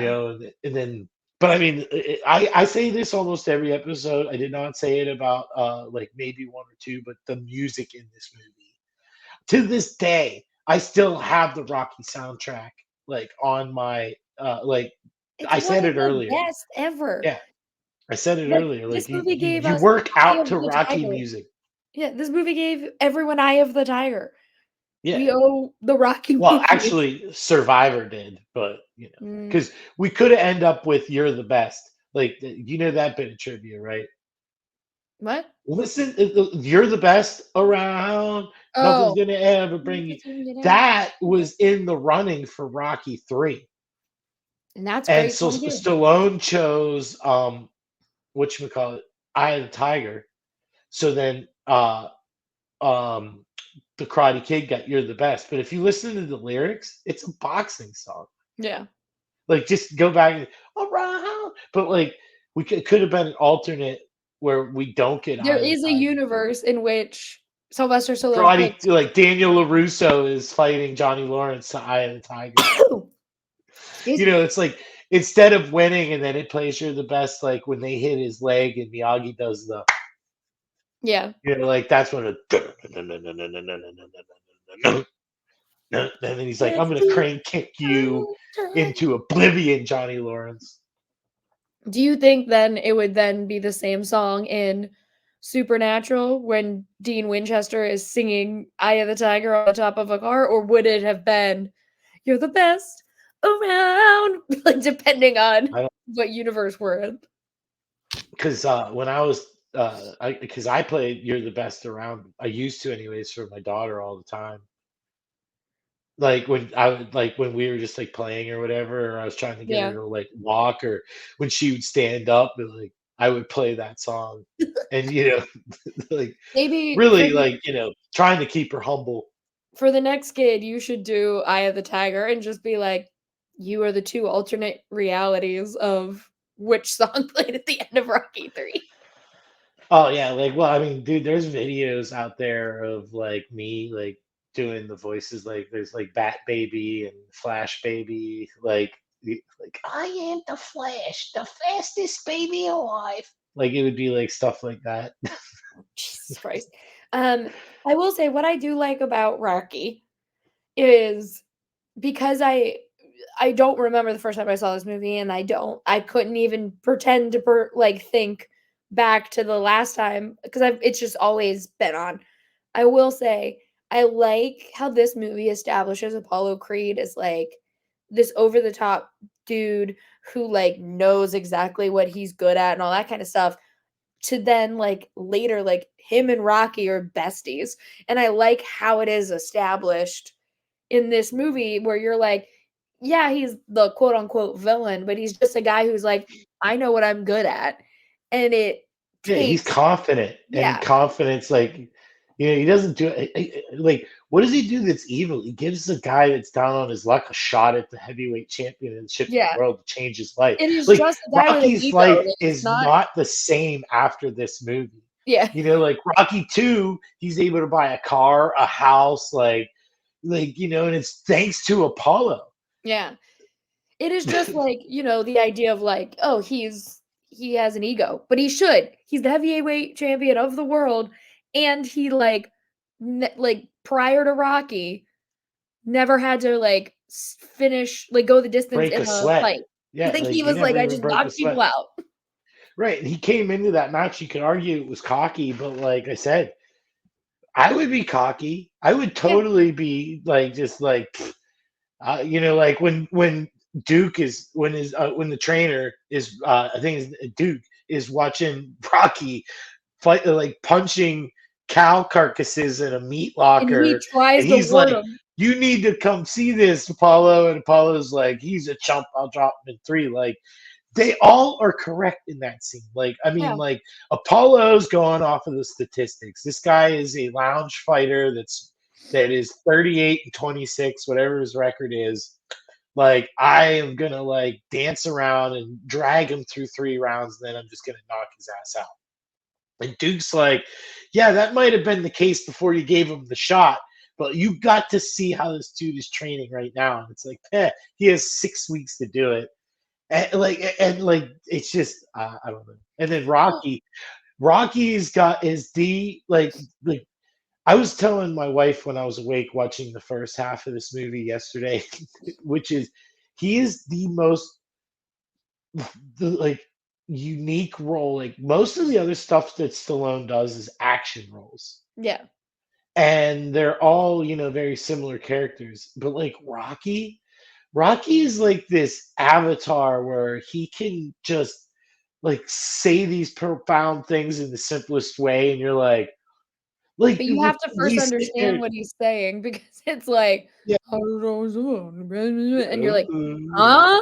and then, but I mean, I say this almost every episode. I did not say it about like maybe one or two, but the music in this movie, to this day, I still have the Rocky soundtrack like on my like It's I one said of it the earlier. best ever. Yeah, I said it Like, earlier. this Like movie gave you us work Eye out of to the Rocky Tiger. music. Yeah, this movie gave everyone Eye of the Tiger. Yeah. We owe the Rocky Well, movies. actually, Survivor did, but Mm, because we could have end up with "You're the Best." Like, you know that bit of trivia, right? what? Listen, you're the best around. Nothing's Oh, gonna ever bring you. That was in the running for Rocky 3, and that's and great so song too. Stallone chose what you call it, Eye of the Tiger. So then um the Karate Kid got "You're the Best." But if you listen to the lyrics, it's a boxing song. Yeah. Like just go back and around, but like could have been an alternate where we don't get There Eye of the is a Tiger. universe in which Sylvester Stallone Karate, picks like Daniel LaRusso is fighting Johnny Lawrence to Eye of the Tiger. excuse me. It's like instead of winning and then it plays "You're the Best," like when they hit his leg and Miyagi does the, Yeah. like that's when it, and then he's like, "I'm Let's gonna keep crane kick you on trying. into oblivion, Johnny Lawrence." Do you think then it would then be the same song in Supernatural when Dean Winchester is singing Eye of the Tiger on the top of a car, or would it have been "You're the best around"? Like, depending on I don't, what universe we're in. because when I was because I played "You're the Best around." I used to, anyways, for my daughter all the time. Like when I would, like when we were just like playing or whatever, or I was trying to get her Yeah. to like walk, or when she would stand up, and like I would play that song, and like Maybe really like trying to keep her humble. for the next kid, you should do Eye of the Tiger and just be like, you are the two alternate realities of which song played at the end of Rocky 3. Oh yeah, like, well, I mean, dude, there's videos out there of like me like doing the voices. Like there's like Bat Baby and Flash Baby, like I am the Flash, the fastest baby alive. Like it would be like stuff like that. Jesus Christ. Um, I will say what I do like about Rocky is because I don't remember the first time I saw this movie, and I couldn't even pretend to like think back to the last time because it's just always been on. I will say I like how this movie establishes Apollo Creed as like this over the top dude who like knows exactly what he's good at and all that kind of stuff, to then like later like him and Rocky are besties. And I like how it is established in this movie where you're like, yeah, he's the quote unquote villain, but he's just a guy who's like, I know what I'm good at. And it Yeah, he's takes, confident, and yeah, confidence, like, he doesn't do it. Like, what does he do that's evil? He gives the guy that's down on his luck a shot at the heavyweight championship of the yeah. world to change his life. It is Like, just a guy with an Rocky's ego. life Like, it's is not, not the same after this movie. yeah, Like Rocky 2, he's able to buy a car, a house, and it's thanks to Apollo. yeah. It is just like, the idea of like, oh, he has an ego, but he should. He's the heavyweight champion of the world, and he like like prior to Rocky never had to like finish like go the distance Break in a a sweat. fight. Yeah, Like like he he was like, never I even just broke a knocked people sweat. out. Right. He came into that match. You could argue it was cocky, but like I said, I would be cocky. I would Yeah. totally be like, just like, like when Duke is when the trainer is, I think it's Duke is watching Rocky fight, like punching cow carcasses in a meat And he locker, tries and to he's warn like, him. "You need to come see this, Apollo." And Apollo's like, "He's a chump. I'll drop him in three." Like, they all are correct in that scene. Like, I mean, Yeah. like Apollo's going off of the statistics. This guy is a lounge fighter that is 38 and 26, whatever his record is. Like, I am gonna like dance around and drag him through 3 rounds, and then I'm just gonna knock his ass out. And Duke's like, yeah, that might have been the case before you gave him the shot, but you got to see how this dude is training right now. And it's like, he has 6 weeks to do it. And it's just, I don't know. And then Well, Rocky's got is the like I was telling my wife when I was awake watching the first half of this movie yesterday, which is he is the most the like unique role. Like, most of the other stuff that Stallone does is action roles, yeah. and they're all, very similar characters. But like Rocky is like this avatar where he can just like say these profound things in the simplest way, and you're like But you have to first he's sitting there. understand what he's saying because it's like, Yeah. and you're like, "Huh?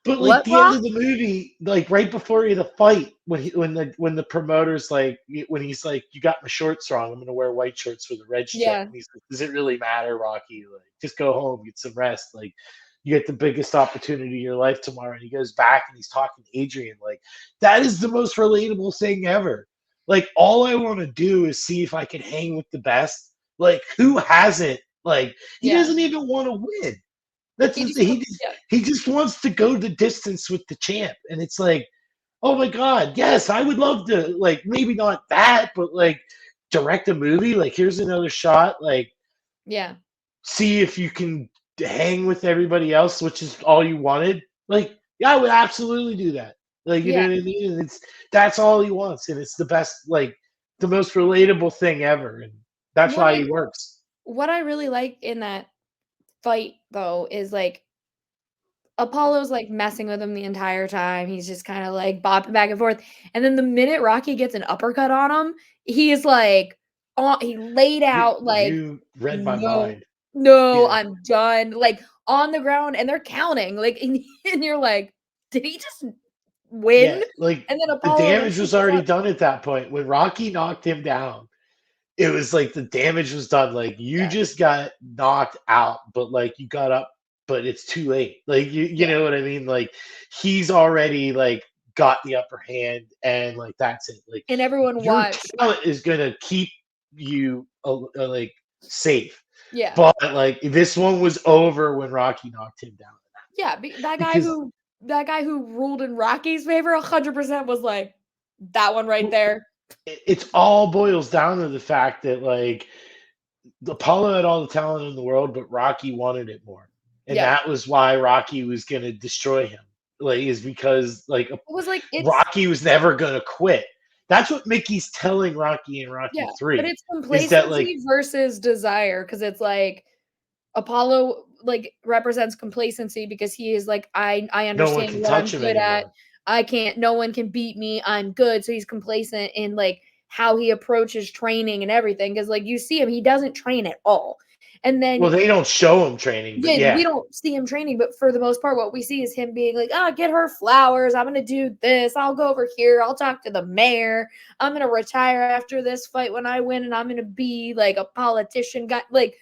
But like What, the end Rock?" of the movie, like right before the fight, when the promoter's like, when he's like, "You got my shorts wrong. I'm gonna wear white shorts with a red strip." Yeah. And he's like, "Does it really matter, Rocky? Like, just go home, get some rest. Like, you get the biggest opportunity of your life tomorrow." And he goes back and he's talking to Adrian. Like, that is the most relatable thing ever. Like, all I want to do is see if I can hang with the best. Like, who hasn't? Like, he Yeah. doesn't even want to win. That's He the just thing. wants, yeah. He just wants to go the distance with the champ, and it's like, oh my god, yes, I would love to, like, maybe not that, but like direct a movie. Like, here's another shot. Like, Yeah. see if you can hang with everybody else, which is all you wanted. Like, yeah, I would absolutely do that. Like, you know Yeah. what I mean? And that's all he wants, and it's the best, like, the most relatable thing ever, and that's What why I he works. what I really like in that fight though is like Apollo's like messing with him the entire time. He's just kind of like bopping back and forth. And then the minute Rocky gets an uppercut on him, he's like, he laid You out like, you read my no, mind. no, Yeah. I'm done. Like on the ground, and they're counting. Like, and you're like, did he just Yeah, win? like, And then the Apollo damage eventually was goes already out. done at that point. When Rocky knocked him down, it was like the damage was done. Like, you Yeah, just got knocked out, but like you got up, but it's too late. Like, you yeah. know what I mean? Like, he's already like got the upper hand, and like that's it. Like, And everyone your watched. talent is gonna keep you, like, safe. Yeah. But like this one was over when Rocky knocked him down, Yeah, because that guy who ruled in Rocky's favor 100% was like, "That one right there." it's all boils down to the fact that, like, Apollo had all the talent in the world, but Rocky wanted it more, and Yeah. that was why Rocky was gonna destroy him. Like, is because like It was like it's Rocky was never gonna quit. That's what Mickey's telling Rocky in Rocky yeah, but Three, it's is that like, complacency versus desire because it's like Apollo, like, represents complacency because he is like, "I no one understand can what I'm touch him good at. anymore. I can't no one can beat me. I'm good." So he's complacent in, like, how he approaches training and everything. Because like, you see him, he doesn't train at all. And then Well, they don't show him training, but yeah, we yeah, don't see him training, but for the most part, what we see is him being like, "Oh, get her flowers. I'm gonna do this. I'll go over here. I'll talk to the mayor. I'm gonna retire after this fight when I win, and I'm gonna be like a politician guy." Like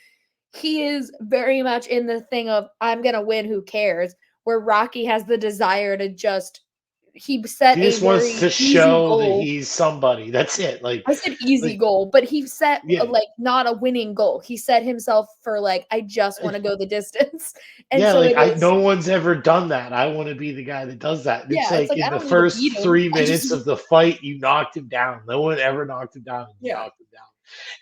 he is very much in the thing of I'm gonna win, who cares? Where Rocky has the desire to just he set he a just wants very to easy show that goal. he's somebody. That's it. I said easy Like goal, but he set a, yeah. like not a winning goal. He set himself for like I just want to go the distance. And Yeah, so like, it I is no one's ever done that. I wanna be the guy that does that. It's yeah, it's like like in I the don't need to beat first him. 3 I just minutes of the fight, you knocked him down. No one ever knocked him down, and you yeah. knocked him down.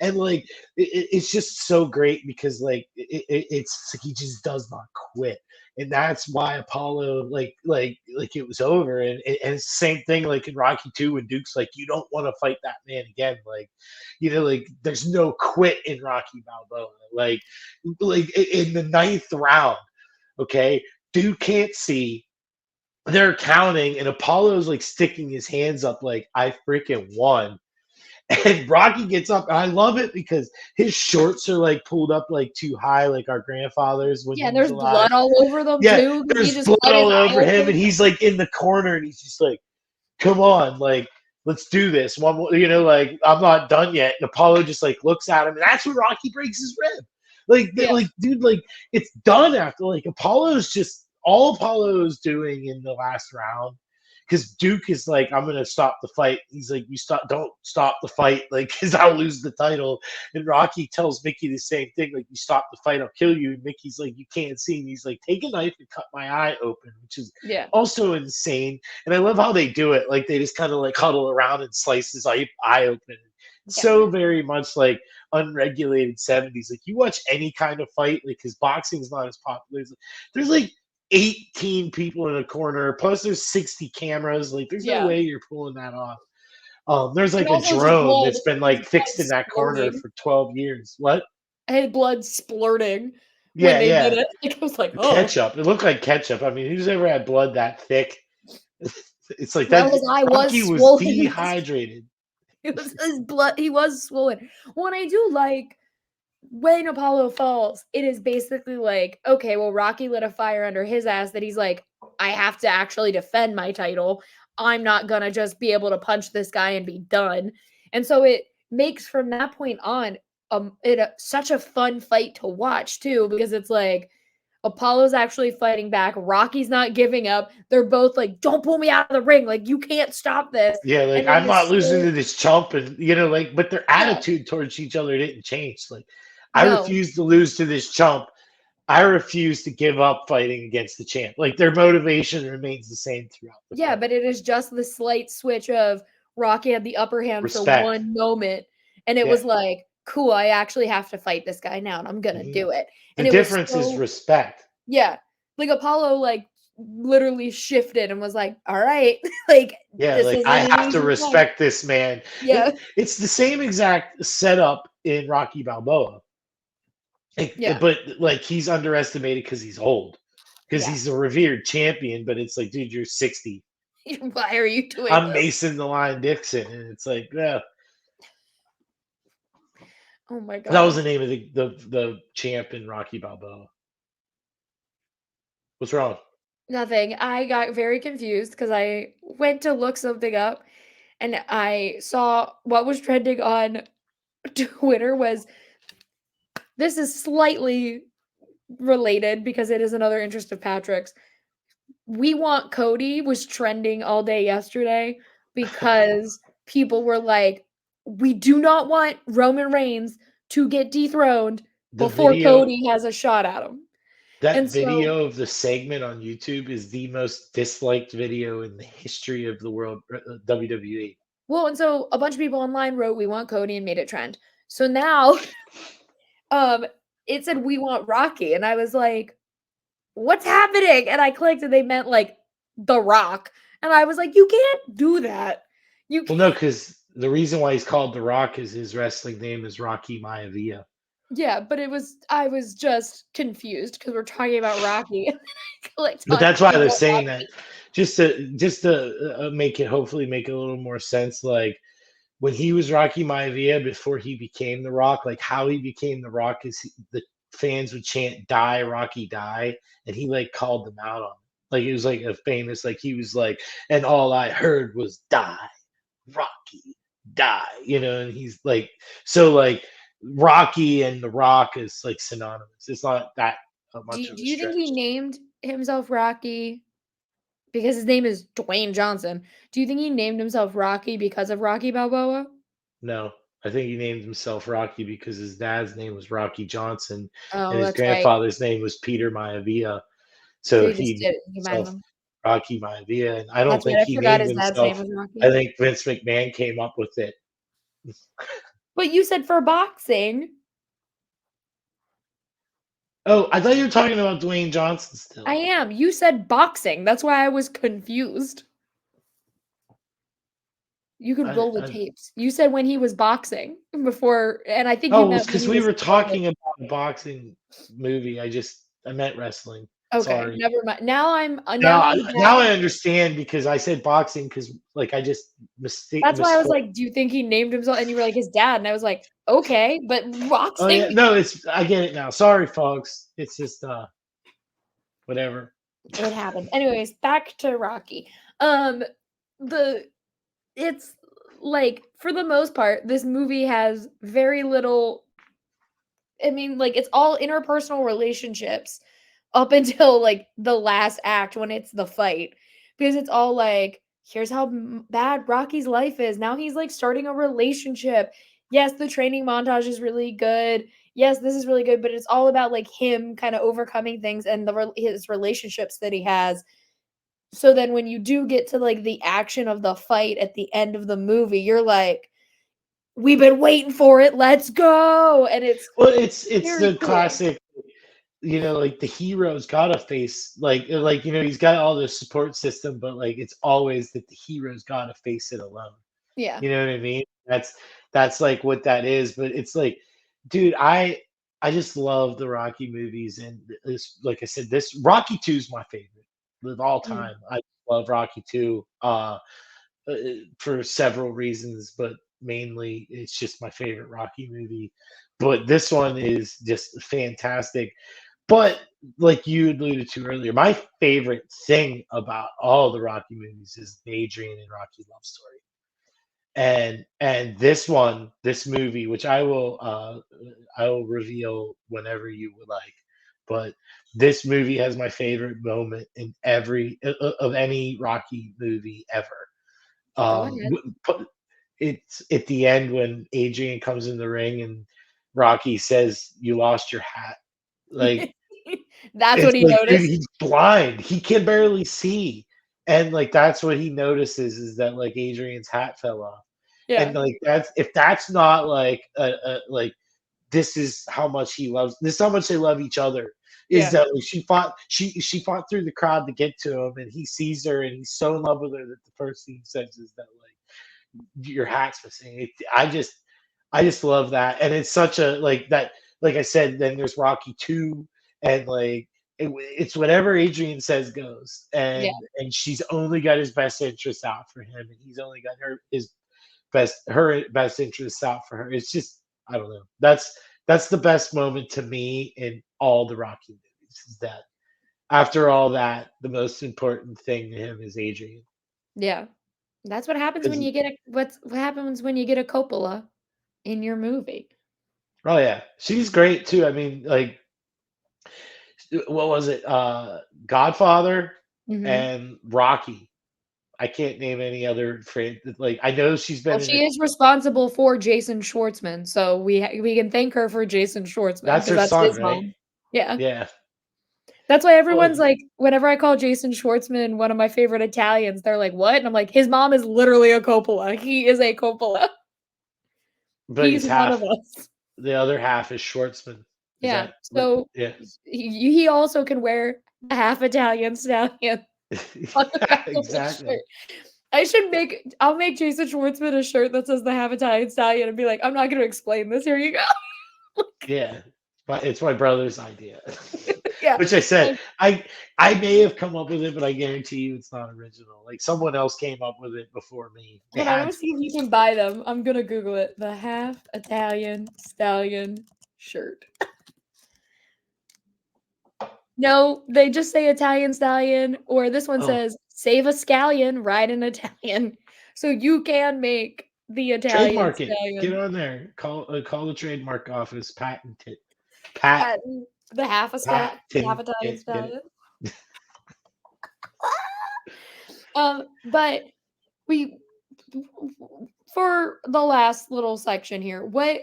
And like it's just so great because like it's like he just does not quit, and that's why Apollo like it was over. And it's the same thing like in Rocky 2 when Duke's like, you don't want to fight that man again, like, like there's no quit in Rocky Balboa, like in the ninth round, okay, Duke can't see, they're counting, and Apollo's like sticking his hands up like, I freaking won. And Rocky gets up, and I love it because his shorts are like pulled up like too high, like our grandfather's when Yeah, he and was there's alive. blood all over them Yeah, too because he there's just blood cut his all eye over him, and open. he's like in the corner, and he's just like, "Come on, like let's do this." One, like I'm not done yet. And Apollo just like looks at him, and that's when Rocky breaks his rib. Yeah, Like, dude, like it's done after like Apollo's just all Apollo's doing in the last round. Because Duke is like, I'm gonna stop the fight. He's like, you don't stop the fight, like, because I'll lose the title. And Rocky tells Mickey the same thing, like, you stop the fight, I'll kill you. And Mickey's like, you can't see. And he's like, take a knife and cut my eye open, which is yeah, also insane. And I love how they do it. Like they just kind of like huddle around and slice his eye open. yeah, So very much like unregulated 70s. Like you watch any kind of fight, like because boxing's not as popular. There's like 18 people in a corner, plus there's 60 cameras. Like there's no yeah. way you're pulling that off. There's And like a also his drone blood, that's been his like blood fixed in that corner splurting, for 12 years. What? his blood splurting when Yeah, they did yeah. it. Like I was like, oh, Ketchup. It looked like ketchup. I mean, who's ever had blood that thick? It's like well, that. his eye Rocky was was swollen. dehydrated. It was his blood. He was swollen. Well, and I do like when Apollo falls, it is basically like, okay, well, Rocky lit a fire under his ass that he's like, I have to actually defend my title. I'm not gonna just be able to punch this guy and be done. And so it makes from that point on such a fun fight to watch too, because it's like Apollo's actually fighting back. Rocky's not giving up. They're both like, don't pull me out of the ring. Like, you can't stop this. Yeah, like And then I'm the not losing slow, to this chump, and like, but their yeah, attitude towards each other didn't change. Like, I no, refuse to lose to this chump. I refuse to give up fighting against the champ. Like their motivation remains the same throughout the yeah, fight. but it is just the slight switch of Rocky had the upper hand for Respect. one moment, and it Yeah. was like, cool, I actually have to fight this guy now, and I'm gonna Mhm. do it. The And it was difference is so, respect. yeah, like Apollo, like literally shifted and was like, all right, like Yeah, this like isn't I an have to easy fight. respect this man. Yeah, It's the same exact setup in Rocky Balboa. yeah, But like he's underestimated because he's old, because yeah. he's a revered champion. But it's like, dude, you're 60. Why are you doing I'm this? Mason the Lion Dixon, and it's like, yeah, Oh my that was god. the name of the champ in Rocky Balboa. What's wrong? Nothing. I got very confused because I went to look something up and I saw what was trending on Twitter was, this is slightly related because it is another interest of Patrick's. We Want Cody was trending all day yesterday because people were like, we do not want Roman Reigns to get dethroned The before video, Cody has a shot at him. that And so, video of the segment on YouTube is the most disliked video in the history of the world, WWE. well, and so a bunch of people online wrote, we want Cody and made it trend. So now, um, it said, we want Rocky. And I was like, what's happening? And I clicked and they meant like The Rock. And I was like, you can't do that. You Well, no, can't. because the reason why he's called The Rock is his wrestling name is Rocky Maivia. Yeah, but I was just confused because we're talking about Rocky. And then I clicked But on that's why We they're Want saying that, Rocky. just to make it, hopefully make it a little more sense. Like when he was Rocky Maivia before he became The Rock, like how he became The Rock is the fans would chant "Die Rocky Die," and he like called them out on it. Like it was like a famous, like he was like, and all I heard was "Die Rocky Die," and he's like, so like Rocky and The Rock is like synonymous. It's not that much of a Do you think he stretch. named himself Rocky because his name is Dwayne Johnson? Do you think he named himself Rocky because of Rocky Balboa? No, I think he named himself Rocky because his dad's name was Rocky Johnson and Oh, his that's right. grandfather's name was Peter Maivia. So So he he just named did it in himself him. Rocky Maivia. And I don't That's right. think I he forgot named his dad's name himself. was I Rocky. think Vince McMahon came up with it. But you said for boxing. Oh, I thought you were talking about Dwayne Johnson I still. am. You said boxing. That's why I was confused. You could roll the I tapes. You said when he was boxing before, and I think you Oh, it's meant when because he we was were throwing. talking about a boxing movie. I meant wrestling. Okay, Sorry. never mind. Now Now, I'm back. now I understand because I said boxing because like I just That's why I was misspoke. like, "Do you think he named himself?" And you were like, "His dad." And I was like, "Okay, but Oh yeah, boxing." no, it's I get it now. Sorry, folks. It's just whatever. It happens. Anyways, back to Rocky. Um, the it's like for the most part, this movie has very little. I mean, like it's all interpersonal relationships up until like the last act when it's the fight, because it's all like, here's how bad Rocky's life is. Now he's like starting a relationship. Yes, the training montage is really good. Yes, this is really good, but it's all about like him kind of overcoming things and his relationships that he has. So then when you do get to like the action of the fight at the end of the movie, you're like, we've been waiting for it. Let's go. And it's Well, it's very the cool. classic, like the hero's gotta face he's got all the support system, but like it's always that the hero's gotta face it alone. Yeah. You know what I mean? That's like what that is. But it's like, dude, I just love the Rocky movies, and this, like I said, this Rocky Two is my favorite of all Mm. time. I love Rocky Two for several reasons, but mainly it's just my favorite Rocky movie. But this one is just fantastic. But like you alluded to earlier, my favorite thing about all the Rocky movies is the Adrian and Rocky love story. And this movie, which I will reveal whenever you would like, but this movie has my favorite moment in every of any Rocky movie ever. Go ahead. It's at the end when Adrian comes in the ring and Rocky says, "You lost your hat." Like, That's what it's he like, dude, noticed. he's blind. He can barely see. And like that's what he notices is that like Adrian's hat fell off. And Yeah. like that's if that's not like like this is how much he loves this is how much they love each other. Is Yeah. that like she fought through the crowd to get to him and he sees her and he's so in love with her that the first thing he says is that like your hat's missing. I just love that, and it's such a like that. Like I said, then there's Rocky Two, and like it's whatever Adrian says goes, Yeah. and she's only got his best interests out for him, and he's only got her best interests out for her. It's just I don't know. That's the best moment to me in all the Rocky movies. Is that after all that, the most important thing to him is Adrian. Yeah. That's what happens when 'Cause you get a what happens when you get a Coppola in your movie. oh yeah, she's great too. I mean, like what was it? Godfather Mhm. and Rocky. I can't name any other like I know she's Well, been in she a is responsible for Jason Schwartzman, so we can thank her for Jason Schwartzman that's because her that's son, his right? mom. Yeah. Yeah. That's why Oh, everyone's like, whenever I call Jason Schwartzman one of my favorite Italians, they're like, "What?" And I'm like, "His mom is literally a Coppola. He is a Coppola. but He's he's one of half. us." The other half is Schwartzman. Is Yeah. that what? So Yeah. he also can wear a half Italian stallion on the back of his Exactly. shirt. I'll make Jason Schwartzman a shirt that says the half Italian stallion and be like, "I'm not gonna explain this. Here you go." Yeah. But it's my brother's idea. Yeah. Which I said Like, I may have come up with it, but I guarantee you it's not original. Like someone else came up with it before me. They hold on, I'm had gonna to. see if you can buy them. I'm gonna Google it. The half Italian stallion shirt. No, they just say Italian stallion, or this one Oh, says save a scallion, ride an Italian. So you can make the Italian trademark it. Get stallion on there. Call the trademark office. Patent it. Pat patent the half patent Italian it. Get it. stallion. But we for the last little section here, what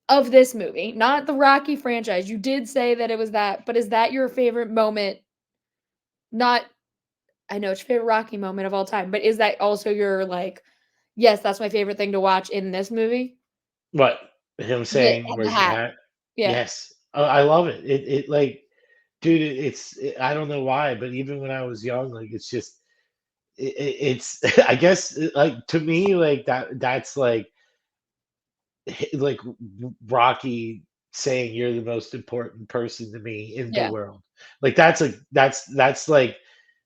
of this movie, not the Rocky franchise, you did say that it was that, but is that your favorite moment? Not I know it's your favorite Rocky moment of all time, but is that also your like, yes, that's my favorite thing to watch in this movie? What? Him saying, The "Where's your hat. hat?" Yeah, Yes. I love it. It like, dude, I don't know why, but even when I was young, like, it's just it's I guess, like, to me, like, that's like like Rocky saying you're the most important person to me in the yeah, world. Like that's like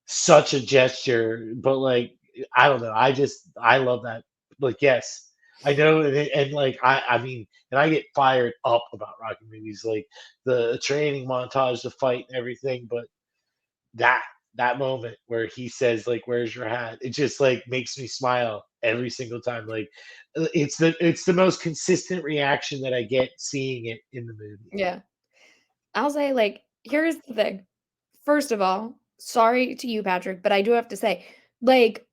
such a gesture, but like I don't know. I love that. Like yes, I know, and like I mean, and I get fired up about Rocky movies, like the training montage, the fight, and everything. But that that moment where he says like where's your hat, it just like makes me smile every single time. Like it's the most consistent reaction that I get seeing it in the movie. yeah. I'll say, like, here's the thing. First of all, sorry to you, Patrick, but I do have to say, like,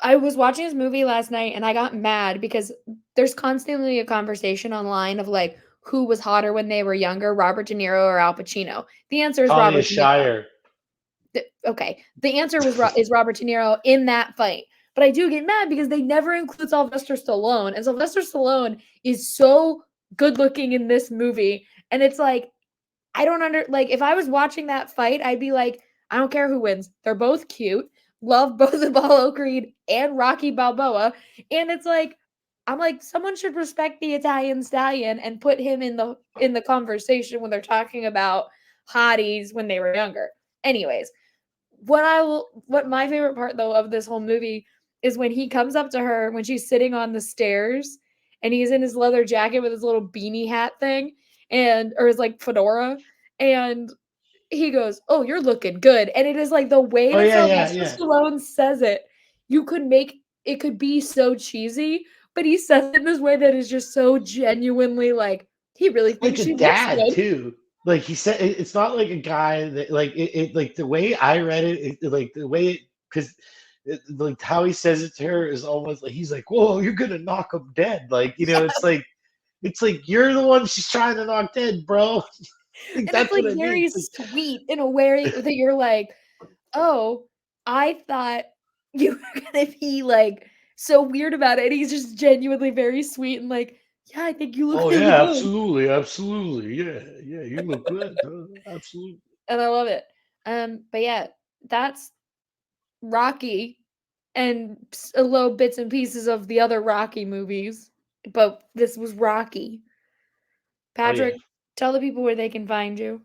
I was watching this movie last night and I got mad because there's constantly a conversation online of like who was hotter when they were younger, Robert De Niro or Al Pacino. The answer is Talia Robert De Niro. Shire. Okay, the answer was is Robert De Niro in that fight. But I do get mad because they never include Sylvester Stallone, and Sylvester Stallone is so good looking in this movie, and it's like I don't like if I was watching that fight, I'd be like, I don't care who wins. They're both cute. Love both Apollo Creed and Rocky Balboa. And it's like I'm like someone should respect the Italian stallion and put him in the conversation when they're talking about hotties when they were younger. Anyways, what my favorite part though of this whole movie is when he comes up to her when she's sitting on the stairs and he's in his leather jacket with his little beanie hat thing and or his like fedora and he goes, "Oh, you're looking good." And it is like the way Oh that yeah, yeah, Sylvester yeah. Stallone says it, you could make it could be so cheesy, but he says it in this way that is just so genuinely like he really Like thinks a she looks dad good. too. Like he said, it's not like a guy that like it like the way I read it, like the way it because like how he says it to her is almost like he's like, "Whoa, you're gonna knock him dead." Like it's like you're the one she's trying to knock dead, bro. Like And it's that's like what I mean. very It's like, sweet in a way that you're like, "Oh, I thought you were gonna be, like, so weird about it." And he's just genuinely very sweet and like, "Yeah, I think you look oh really yeah, good." absolutely, absolutely, yeah, yeah, you look good, absolutely. And I love it. But yeah, that's Rocky and little bits and pieces of the other Rocky movies, but this was Rocky. Oh yeah. Patrick, tell the people where they can find you.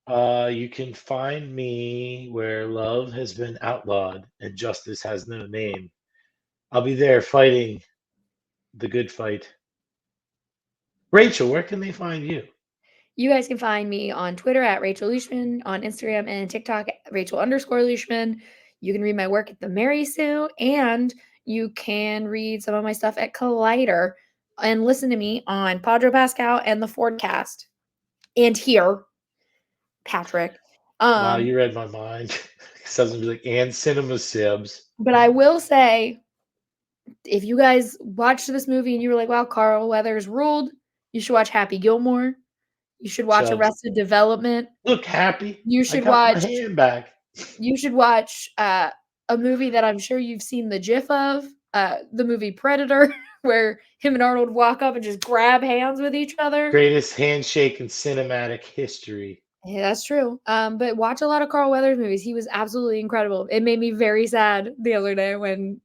You can find me where love has been outlawed and justice has no name. I'll be there fighting the good fight. Rachel, where can they find you? You guys can find me on Twitter at Rachel Leishman, on Instagram and TikTok at Rachel_Leishman. You can read my work at the Mary Sue, and you can read some of my stuff at Collider and listen to me on Padre Pascal and the Fordcast. And here, Patrick. Wow, Um, you read my mind. Sounds like and cinema sibs. but I will say, if you guys watched this movie and you were like, wow, Carl Weathers ruled, you should watch Happy Gilmore. You should watch Chubs. Arrested Development. Look happy. You I should got my watch hand back. You should watch, a movie that I'm sure you've seen the gif of, the movie Predator, where him and Arnold walk up and just grab hands with each other. Greatest handshake in cinematic history. Yeah, that's true. But watch a lot of Carl Weathers movies. He was absolutely incredible. It made me very sad the other day when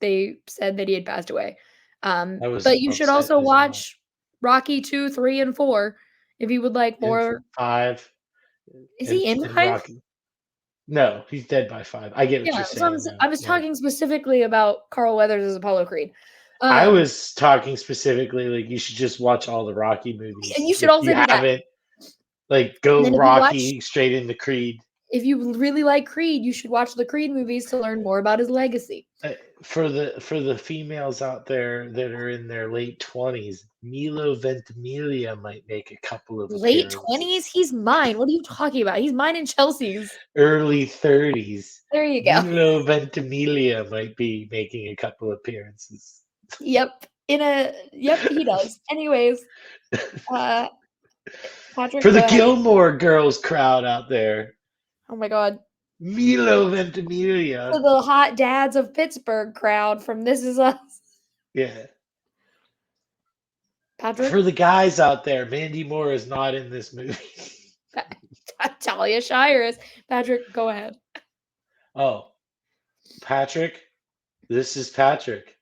they said that he had passed away. I was But you should upset also as well. watch Rocky 2, 3, and 4 if you would like And more. five Is he in and 5? Rocky. No, he's dead by five. I get what Yeah, you're so saying I now. was Yeah. talking specifically about Carl Weathers as Apollo Creed. I Um, was talking specifically like you should just watch all the Rocky and movies. you should If you also do that. haven't, like And go then Rocky straight into Creed. if you really like Creed, you should watch the Creed movies to learn more about his legacy. For the females out there that are in their late 20s, Milo Ventimiglia might make a couple of Late 20s? appearances. He's mine. What are you talking about? He's mine and Chelsea's. Early 30s, There you go. Milo Ventimiglia might be making a couple appearances. Yep. Yep, he does. Anyways, uh For Patrick, the go ahead. Gilmore Girls crowd out there, Oh my god. Milo Ventimiglia. To the hot dads of Pittsburgh crowd from This Is Us. Yeah. Patrick? For the guys out there, Mandy Moore is not in this movie. Talia Shire is. Patrick, go ahead. Oh, Patrick, this is Patrick.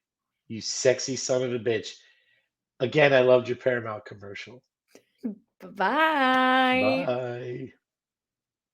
You sexy son of a bitch. Again, I loved your Paramount commercial. Bye. Bye.